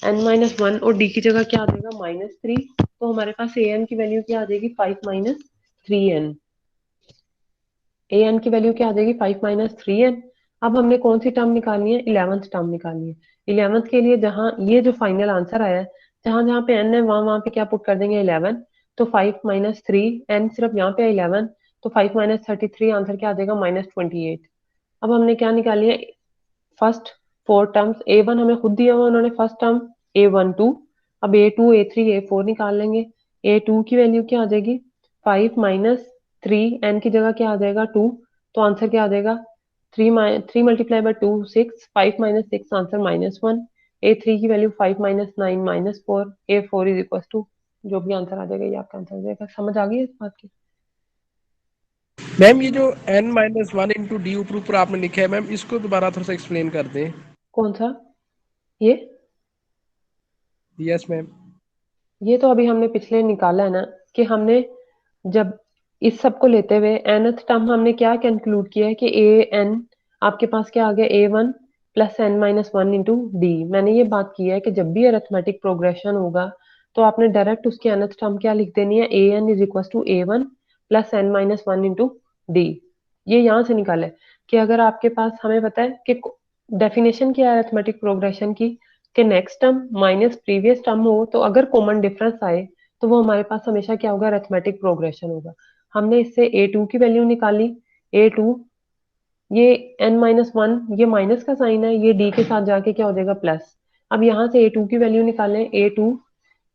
एन माइनस वन, और डी की जगह क्या आ जाएगा माइनस थ्री। तो हमारे पास ए एन की वैल्यू क्या आ जाएगी, five minus three N. A N की वैल्यू क्या आ जाएगी, फाइव माइनस थ्री एन। अब हमने कौन सी टर्म निकालनी है, इलेवंथ टर्म निकालनी है। इलेवंथ के लिए जहां ये जो फाइनल आंसर आया है, जहां जहां पे एन है वहां वहां पे क्या पुट कर देंगे, 11। तो फाइव माइनस थ्री, एन सिर्फ यहाँ पे 11, तो five minus thirty three, answer क्या आ जाएगा माइनस 28। अब हमने क्या निकाली है, first four terms. A one हमें खुद दिया हुआ उन्होंने, first term A one two. अब A two A three A four निकाल लेंगे। ए टू की वैल्यू क्या आ जाएगी, फाइव माइनस थ्री, एन की जगह क्या आ जाएगा टू, तो आंसर क्या आ जाएगा, three three multiply by two six, five minus six, answer minus one. A three की value five minus nine minus four, A four is equal to, जो भी आंसर आ जाएगा ये आपका आंसर हो जाएगा। समझ आ गई है इस बात की। मैम ये जो n minus one into D ऊपर ऊपर आपने लिखा है मैम, इसको दोबारा थोड़ा सा एक्सप्लेन कर दें। कौन सा, ये यस मैम। ये तो अभी हमने पिछले निकाला है ना, कि हमने जब इस सब को लेते हुए nth टर्म हमने क्या कंक्लूड किया है कि ए एन आपके पास क्या आ गया, A one plus N minus one into D. मैंने ये बात की है कि जब भी अरिथमेटिक प्रोग्रेशन होगा तो आपने डायरेक्ट उसकी nth टर्म क्या लिख देनी है, A N is equal to A one plus N minus one into D. ये यहाँ से निकाला है कि अगर आपके पास, हमें पता है कि डेफिनेशन क्या है अरिथमेटिक प्रोग्रेशन की, कि next term minus previous term हो, तो अगर कॉमन डिफरेंस आए तो वो हमारे पास हमेशा क्या होगा, अरिथमेटिक प्रोग्रेशन होगा। हमने इससे ए टू की वैल्यू निकाली, ए टू, ये एन माइनस वन, ये माइनस का साइन है, ये डी के साथ जाके क्या हो जाएगा प्लस। अब यहाँ से ए टू की वैल्यू निकालें, A two,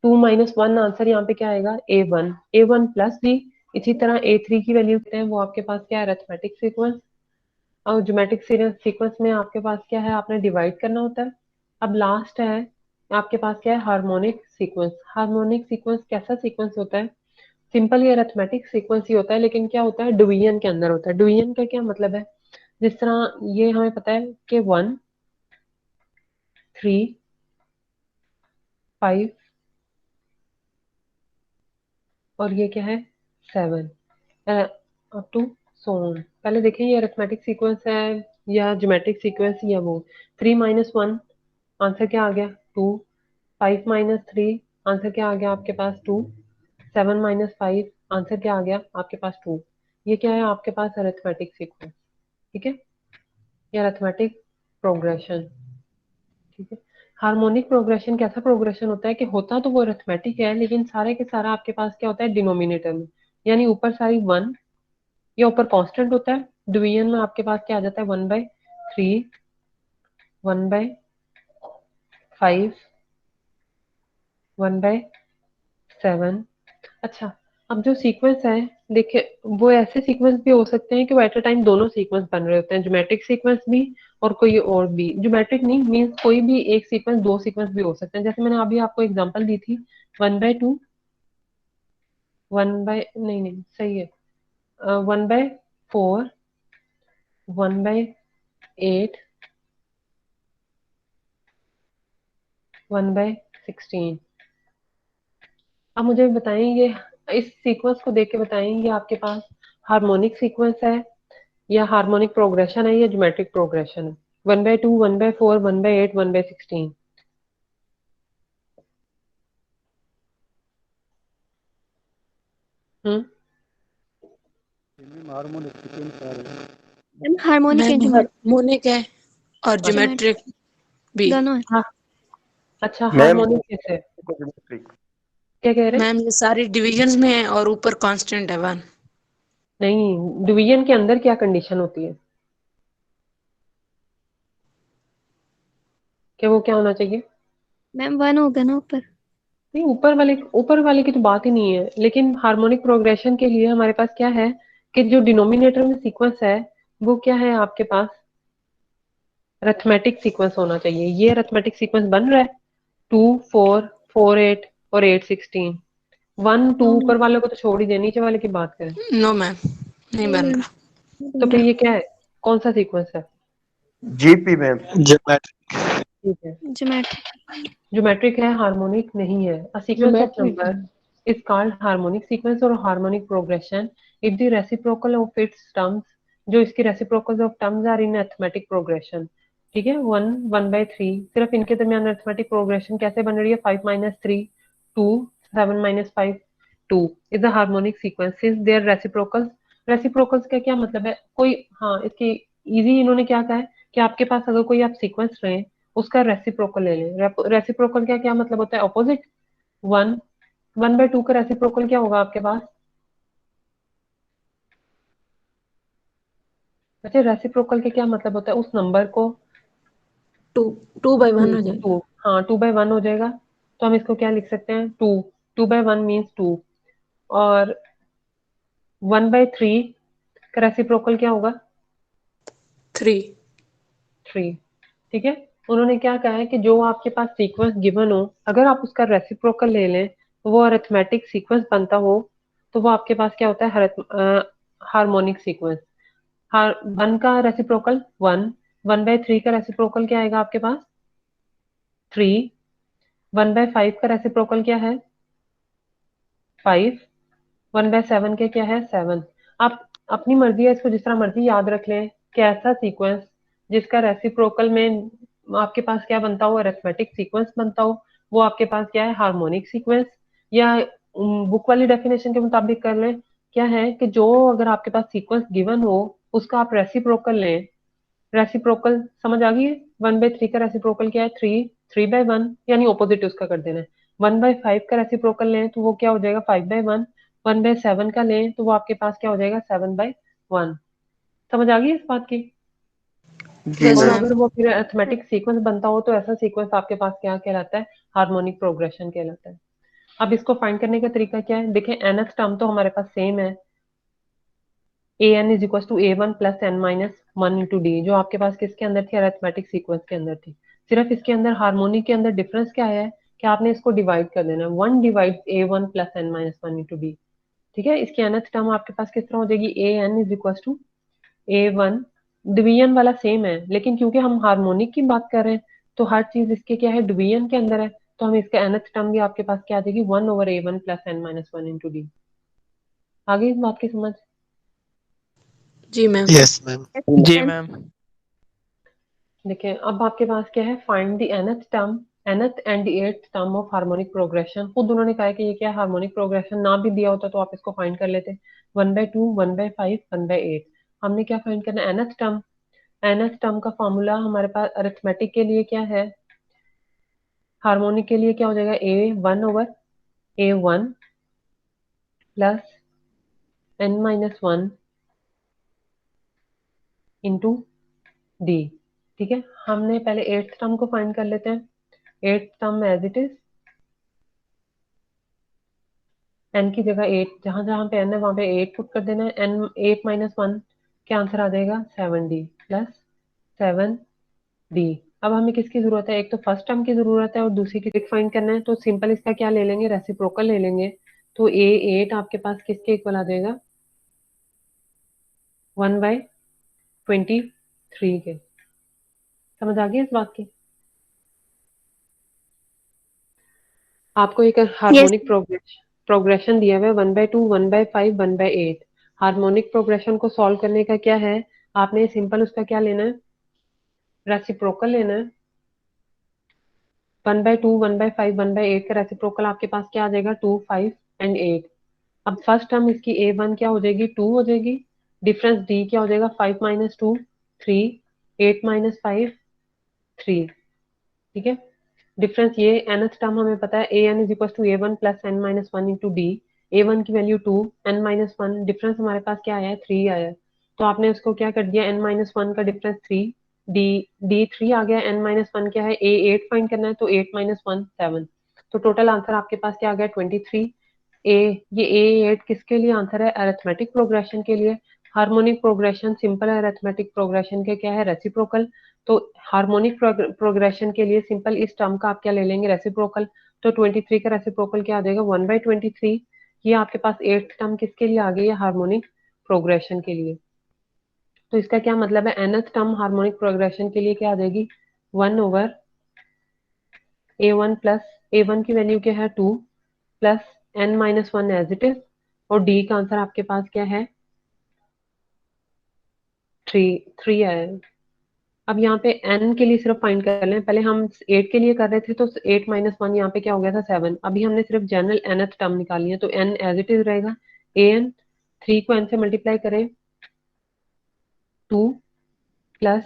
two minus one, answer यहाँ पे क्या आएगा, ए वन प्लस डी। इसी तरह ए थ्री की वैल्यू हैं, वो आपके पास क्या है, अरिथमेटिक सीक्वेंस। और ज्योमेट्रिक सीक्वेंस में आपके पास क्या है, आपने डिवाइड करना होता है। अब लास्ट है आपके पास क्या है, हार्मोनिक सीक्वेंस। हार्मोनिक सीक्वेंस कैसा सीक्वेंस होता है, सिंपल ये अरिथमेटिक सीक्वेंस ही होता है, लेकिन क्या होता है, डिवीजन के अंदर होता है। डिवीजन का क्या मतलब है, जिस तरह ये हमें पता है कि वन, थ्री, फाइव, और ये क्या है, seven, up to so on. पहले देखें ये अरिथमेटिक सीक्वेंस है या ज्योमेट्रिक सीक्वेंस, या वो थ्री माइनस वन, आंसर क्या आ गया two. Five minus three, answer क्या आ गया आपके पास two. Seven minus five, answer क्या आ गया आपके पास टू। ये क्या है आपके पास, अरिथमेटिक सीक्वेंस। ठीक है, ये अरिथमेटिक प्रोग्रेशन। ठीक है, हार्मोनिक प्रोग्रेशन कैसा प्रोग्रेशन होता है, कि होता तो वो अरिथमेटिक है, लेकिन सारे के सारा आपके पास क्या होता है, डिनोमिनेटर में, यानी ऊपर सारी वन, या ऊपर कांस्टेंट होता है। डिवीजन में आपके पास क्या आ जाता है, one by three, one by five, one by seven. अच्छा, अब जो सीक्वेंस है, देखिए वो ऐसे सीक्वेंस भी हो सकते हैं कि वो एट अ टाइम दोनों सीक्वेंस बन रहे होते हैं, ज्योमेट्रिक सीक्वेंस भी और कोई और भी। ज्योमेट्रिक नहीं मीन्स कोई भी एक सीक्वेंस, दो सीक्वेंस भी हो सकते हैं, जैसे मैंने अभी आपको एग्जांपल दी थी, one by two, one by, नहीं नहीं सही है, one by four, one by eight, one by sixteen. अब मुझे बताएं, ये इस सीक्वेंस को देख के बताएं, ये आपके पास हार्मोनिक सीक्वेंस है या हार्मोनिक प्रोग्रेशन है या ज्योमेट्रिक प्रोग्रेशन है। One by two, one by four, one by eight, one by sixteen. Hmm, ma'am harmonic ma'am है, ज्योमेट्रिक, हार्मोनिक है और अच्छा ज्योमेट्रिक भी। दोनों है। हाँ, अच्छा मैम हार्मोनिक कैसे है? क्या कह रहे हैं? मैम ये सारी डिविजन्स में है और ऊपर कांस्टेंट है वन। नहीं, डिवीजन के अंदर क्या कंडीशन होती है, कि वो क्या होना चाहिए, मैम 1 होगा ना ऊपर? नहीं, ऊपर वाले की तो बात ही नहीं है, लेकिन हार्मोनिक प्रोग्रेशन के लिए हमारे पास क्या है कि जो डिनोमिनेटर में सीक्वेंस है वो क्या है आपके पास, अरिथमेटिक सीक्वेंस होना चाहिए। ये अरिथमेटिक सीक्वेंस बन रहा है, 2 4 4 8 और 8 16। 1 2 नो ऊपर वाले को तो छोड़ ही दे, नीचे वाले की बात करें नो मैम, नहीं बन मैम, रहा। तो फिर ये क्या है, कौन सा सीक्वेंस है? GP ma'am. ज्योमेट्रिक। ठीक है, ज्योमेट्रिक। ज्योमेट्रिक है, हार्मोनिक नहीं है। A sequence of geometric number is called harmonic sequence और harmonic progression if the reciprocal of its terms, जो इसकी reciprocals of terms are in arithmetic progression. ठीक है, 1 1/3, सिर्फ इनके दरमियान अरिथमेटिक प्रोग्रेशन कैसे बन रही है, 5 - 3 2 7 - 5 2 is a harmonic sequence since their reciprocals. Reciprocals का क्या मतलब है, कोई, हाँ इसकी इजी इन्होंने क्या कहा है कि आपके पास अगर कोई आप सीक्वेंस लें उसका रेसिप्रोकल ले लें। रेसिप्रोकल का क्या मतलब होता है, ऑपोजिट। 1 1/2 का रेसिप्रोकल क्या होगा आपके पास? अच्छा, रेसिप्रोकल का क्या मतलब होता है, उस नंबर को 2/1 टू हो जाएगा। टू हाँ 2/1 हो जाएगा। तो हम इसको क्या लिख सकते हैं, 2 2/1 मीन्स 2। और 1/3 का रेसिप्रोकल क्या होगा, 3। 3। ठीक है, उन्होंने क्या कहा है कि जो आपके पास सीक्वेंस गिवन हो, अगर आप उसका रेसिप्रोकल ले लें तो वो अरिथमेटिक सीक्वेंस बनता हो, तो वो आपके पास क्या होता है, हार्मोनिक सीक्वेंस। हार 1 का रेसिप्रोकल 1, 1/3 का रेसिप्रोकल क्या आएगा आपके पास, 3। 1/5 का रेसिप्रोकल क्या है, 5। 1/7 के क्या है, 7। आप अपनी मर्जी है, इसको जिस तरह मर्जी याद रख लें कि ऐसा सीक्वेंस जिसका रेसिप्रोकल में आपके पास क्या बनता हो, अरिथमेटिक सीक्वेंस बनता हो, वो आपके पास क्या है, हार्मोनिक सीक्वेंस। या बुक वाली डेफिनेशन के मुताबिक कर लें, क्या है कि जो अगर आपके पास सीक्वेंस गिवन हो उसका आप रेसिप्रोकल लें। रेसिप्रोकल समझ आ गई है, 1/3 का रेसिप्रोकल क्या है, 3। 3/1 यानी ऑपोजिट उसका कर देना है। 1/5 का रेसिप्रोकल लें तो वो क्या हो जाएगा, 5/1। 1/7 का लें तो वो आपके पास क्या हो जाएगा, 7/1। समझ आ गई इस बात की? जी यस और मैम। मैम। अगर वो फिर अरिथमेटिक सीक्वेंस बनता हो तो ऐसा सीक्वेंस आपके पास क्या कहलाता है, हार्मोनिक प्रोग्रेशन कहलाता है। अब इसको फाइंड करने का तरीका क्या है, देखें nth टर्म तो हमारे पास सेम है, an is equal to a1 plus n minus 1 into D, जो आपके पास किसके अंदर थी, अरिथमेटिक सीक्वेंस के अंदर थी। सिर्फ इसके अंदर हार्मोनिक के अंदर डिफरेंस क्या है कि आपने इसको डिवाइड कर देना है, 1 divide a1 plus n minus 1 into D. ठीक है, इसकी nth टर्म आपके पास किस तरह हो जाएगी, an is equal to a1, division वाला सेम है लेकिन क्योंकि हम हार्मोनिक की बात कर रहे हैं तो हर चीज इसके क्या है, डिवीजन के अंदर है, तो हम इसका nth टर्म भी आपके पास क्या आ जाएगी, 1/a1 plus n minus 1 into D. आगे इस बात की समझ? जी मैम। Yes ma'am. जी मैम। देखिए अब आपके पास क्या है, find the nth term, nth and eighth term of harmonic progression. खुद उन्होंने कहा है कि ये क्या है, हार्मोनिक प्रोग्रेशन। ना भी दिया होता तो आप इसको फाइंड कर लेते, 1/2 1/5 1/8। हमने क्या फाइंड करना है, nth टर्म। nth टर्म का फॉर्मूला हमारे पास अरिथमेटिक के लिए क्या है, हार्मोनिक के लिए क्या हो जाएगा, a1 plus n-1 into D. ठीक है, हमने पहले एट्थ टर्म को फाइंड कर लेते हैं। Eighth term as it is, N की जगह 8, जहां जहां पे एन है वहां पे 8 पुट कर देना है। एन 8 - 1 क्या आंसर आ जाएगा, 7d प्लस 7d। अब हमें किसकी जरूरत है, एक तो फर्स्ट टर्म की जरूरत है और दूसरी की फाइंड करना है, तो सिंपल इसका क्या ले लेंगे, रेसिप्रोकल ले लेंगे। तो a8 आपके पास किसके इक्वल आ जाएगा, 1/23 के। समझ आ गई इस बात की? आपको एक यस। हार्मोनिक प्रोग्रेशन दिया हुआ है, 1/2 1/5 1/8। हार्मोनिक प्रोग्रेशन को सॉल्व करने का क्या है, आपने सिंपल उसका क्या लेना है, रेसिप्रोकल लेना है। 1/2 1/5 1/8 का रेसिप्रोकल आपके पास क्या आ जाएगा, 2 5 एंड 8। अब फर्स्ट टर्म इसकी a1 क्या हो जाएगी, 2 हो जाएगी। डिफरेंस d क्या हो जाएगा, 5 - 2 3 8 - 5 3। ठीक है, डिफरेंस ये nth टर्म हमें पता है, an is equal to a1 plus n minus 1 into D. a1 की वैल्यू 2, n-1 डिफरेंस हमारे पास क्या आया है, 3 आया है। तो आपने उसको क्या कर दिया, n-1 का डिफरेंस 3, D3 आ गया, n-1 क्या है, A8 फाइंड करना है, तो 8 - 1 7, तो टोटल आंसर आपके पास क्या आ गया 23। ये A8 किसके लिए आंसर है, अरिथमेटिक प्रोग्रेशन के लिए। Harmonic progression simple arithmetic progression के क्या है, रेसिप्रोकल। तो हार्मोनिक प्रोग्रेशन के लिए सिंपल इस टर्म का आप क्या ले लेंगे, रेसिप्रोकल। तो 23 का रेसिप्रोकल क्या आ जाएगा, 1/23। ये आपके पास 8th टर्म किसके लिए आ गई है, हार्मोनिक प्रोग्रेशन के लिए। तो इसका क्या मतलब है, nth टर्म हार्मोनिक प्रोग्रेशन के लिए क्या आ जाएगी, 1/A1 प्लस A1 की वैल्यू क्या है 2 plus n-1 as it is, और D का आंसर आपके पास क्या है 3 है। अब यहाँ पे n के लिए सिर्फ फाइंड कर लें, पहले हम 8 के लिए कर रहे थे तो 8 - 1 यहाँ पे क्या हो गया था 7। अभी हमने सिर्फ जनरल nth टर्म निकाली है, तो n एज इट इज रहेगा an। 3 को n से मल्टीप्लाई करें 2 plus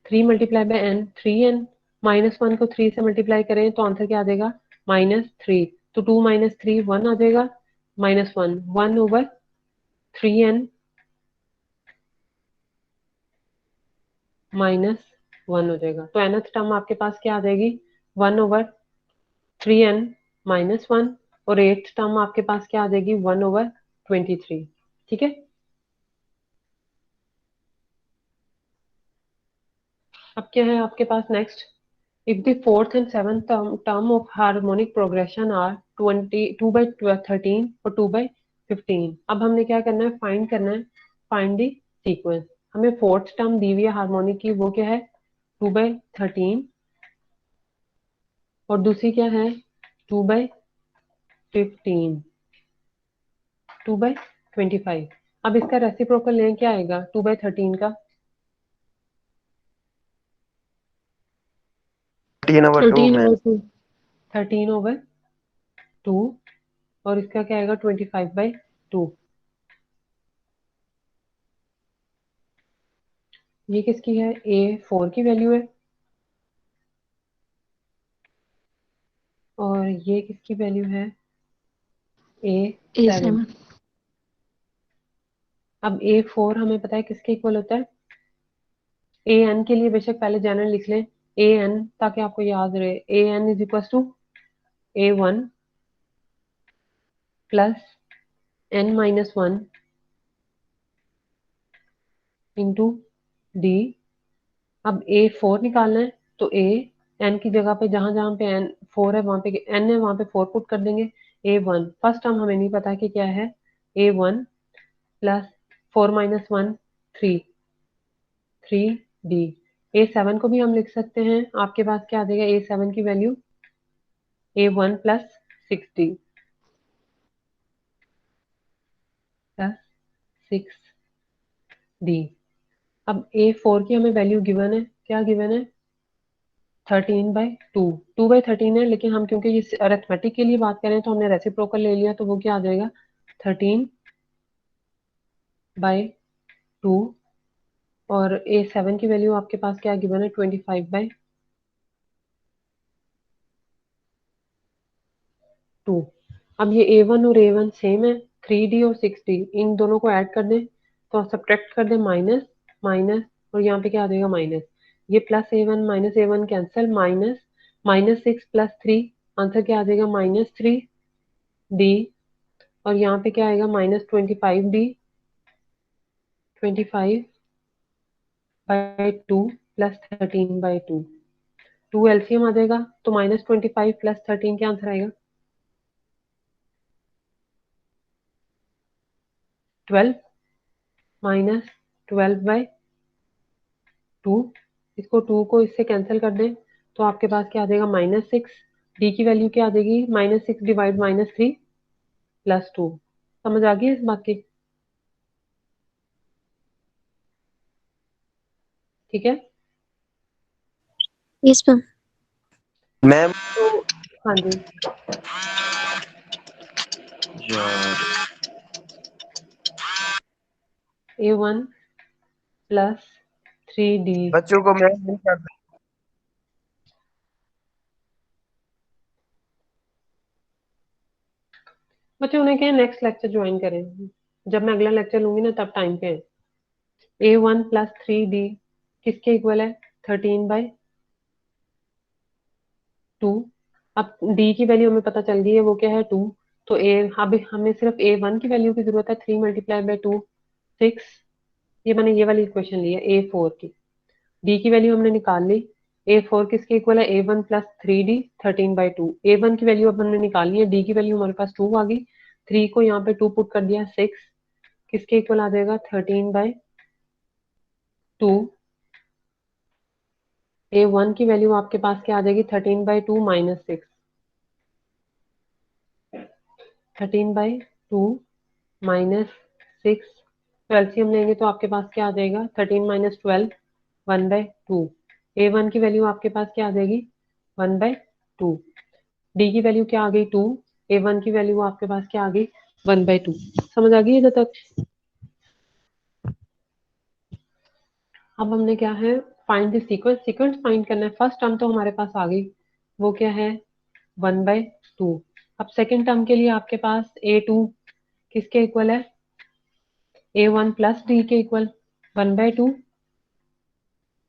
3 multiply by n 3n, -1 को 3 से मल्टीप्लाई करें तो आंसर क्या आ जाएगा -3। तो 2 - 3 1 आ जाएगा, -1 1/3n -1 हो जाएगा। तो nth टर्म आपके पास क्या आ जाएगी 1/3n -1, और 8th टर्म आपके पास क्या आ जाएगी 1/23। ठीक है, अब क्या है आपके पास next, if the fourth and seventh term of harmonic progression are 2/13 और 2/15। अब हमने क्या करना है, फाइंड करना है, फाइंड दी सीक्वेंस। हमें फोर्थ टर्म दी हुई है हार्मोनिक की, वो क्या है 2/13, और दूसरी क्या है 2/15, 2/25। अब इसका रेसिप्रोकल लें क्या आएगा 2/13 का, 13/2 मैम। 13/2, और इसका क्या आएगा 25/2। ये किसकी है, A4 की वैल्यू है, और ये किसकी वैल्यू है A7। A7। अब A4 हमें पता है किसके इक्वल होता है, AN के लिए बेशक पहले जनरल लिख लें AN, ताकि आपको याद रहे, AN is equal to A1 plus n-1 into D। अब A4 निकालना है, तो n की जगह पे जहां जहां पे n4 है, वहां पे n है, वहां पे 4 पुट कर देंगे। A1 फर्स्ट टर्म हमें नहीं पता कि क्या है, A1 प्लस 4 - 1 3 3D। A7 को भी हम लिख सकते हैं, आपके पास क्या आ जाएगा A7 की value A1 plus 6D plus 6D। अब A4 की हमें वैल्यू गिवन है, क्या गिवन है 13/2, 2/13 है, लेकिन हम क्योंकि ये अरिथमेटिक के लिए बात करें तो हमने रेसिप्रोकल ले लिया, तो वो क्या आ जाएगा 13/2, और A7 की वैल्यू आपके पास क्या गिवन है 25/2। अब ये A1 और A1 सेम है, 3D और 6D, इन दोनों को ऐड कर दें, तो सब्ट्रैक्ट कर दें माइनस माइनस, और यहाँ पे क्या आ जाएगा माइनस, ये plus A1 minus A1 cancel, -6 plus 3, answer क्या आ जाएगा -3D, और यहाँ पे क्या आएगा -25D, 25/2 प्लस 13/2, 2 एलसीएम आ जाएगा, तो -25 प्लस 13 क्या आंसर आएगा 12, -12/2। इसको 2 को इससे कैंसिल कर दें, तो आपके पास क्या आ जाएगा -6। डी की वैल्यू क्या आ जाएगी -6 डिवाइड -3 प्लस 2। समझ आ गई इस बात की, ठीक है। Yes ma'am. मैम तो हाँ जी, यार A1 प्लस 3D। बच्चों को मैम नहीं करता। बच्चे उन्हें कहें नेक्स्ट लेक्चर ज्वाइन करें, जब मैं अगला लेक्चर लूंगी ना तब टाइम पे है। A1 प्लस 3D किसके इक्वल है 13/2। अब डी की वैल्यू हमें पता चल गई है, वो क्या है 2। तो ए, अब हमें सिर्फ A1 की वैल्यू की जरूरत है, 3 × 2 6। ये मैंने ये वाली इक्वेशन ली है A4 की। डी की वैल्यू हमने निकाल ली। A4 किसके इक्वल है, A1 + 3D 13/2। A1 की वैल्यू अब हमने निकाली है, डी की वैल्यू हमारे पास 2 आ गई। 3 को यहाँ पे 2 पुट कर दिया, 6 किसके इक्वल आ जाएगा, 13/2। A1 की वैल्यू आपके पास क्या आ जाएगी, 13/2 - 6। 13/2 - 6 तो एलसीएम लेंगे तो आपके पास क्या आ जाएगा, 13 - 12 1/2। A1 की वैल्यू आपके पास क्या आ जाएगी, 1/2। डी की वैल्यू क्या आ गई, 2। A1 की वैल्यू आपके पास क्या आ गई, 1/2। समझ आ गई इधर तक। अब हमने क्या है, find the sequence. Sequence find करना है। फर्स्ट टर्म तो हमारे पास आ गई, वो क्या है, 1/2। अब सेकंड टर्म के लिए आपके पास A2 किसके इक्वल है, A1 + D के इक्वल 1/2।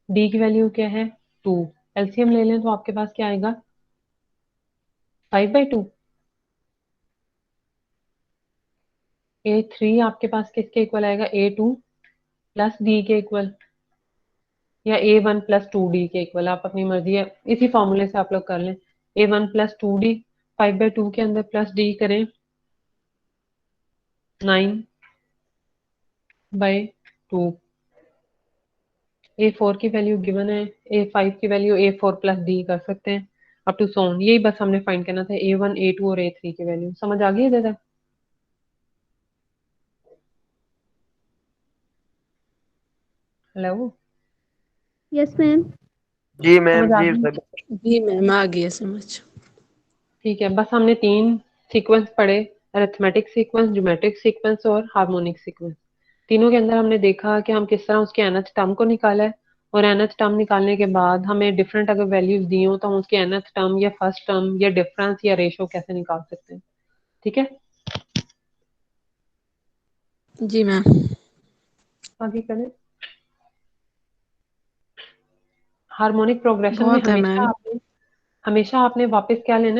डी की वैल्यू क्या है, 2। एलसीएम ले लें तो आपके पास क्या आएगा, 5/2। A3 आपके पास किसके इक्वल आएगा, A2 + D के इक्वल, या A1 + 2D के इक्वल, आप अपनी मर्जी है, इसी फॉर्मूले से आप लोग कर लें। A1 + 2D, 5/2 के अंदर +D करें, 9/2। A4 की वैल्यू गिवन है, A5 की वैल्यू A4 + D कर सकते हैं, अप टू सोन। यही बस हमने फाइंड करना था, A1 A2 और A3 की वैल्यू। समझ आ गई है दादा। Hello, yes ma'am. जी समझ मैम आ जी गई। सर। जी मैम आ गई है समझ। ठीक है, बस हमने 3 सीक्वेंस पढ़े, अरिथमेटिक सीक्वेंस, ज्योमेट्रिक सीक्वेंस और हार्मोनिक सीक्वेंस। तीनों के अंदर हमने देखा कि हम किस तरह उसके nth टर्म को निकाला है, और nth टर्म निकालने के बाद हमें डिफरेंट अगर वैल्यूज दी हो तो हम उसके nth टर्म या फर्स्ट टर्म या डिफरेंस या रेशो कैसे निकाल सकते हैं। ठीक है, जी मैम। आगे करें। हार्मोनिक प्रोग्रेशन में बहुत है मैम। हमेशा आपने वापस क्या लेना है,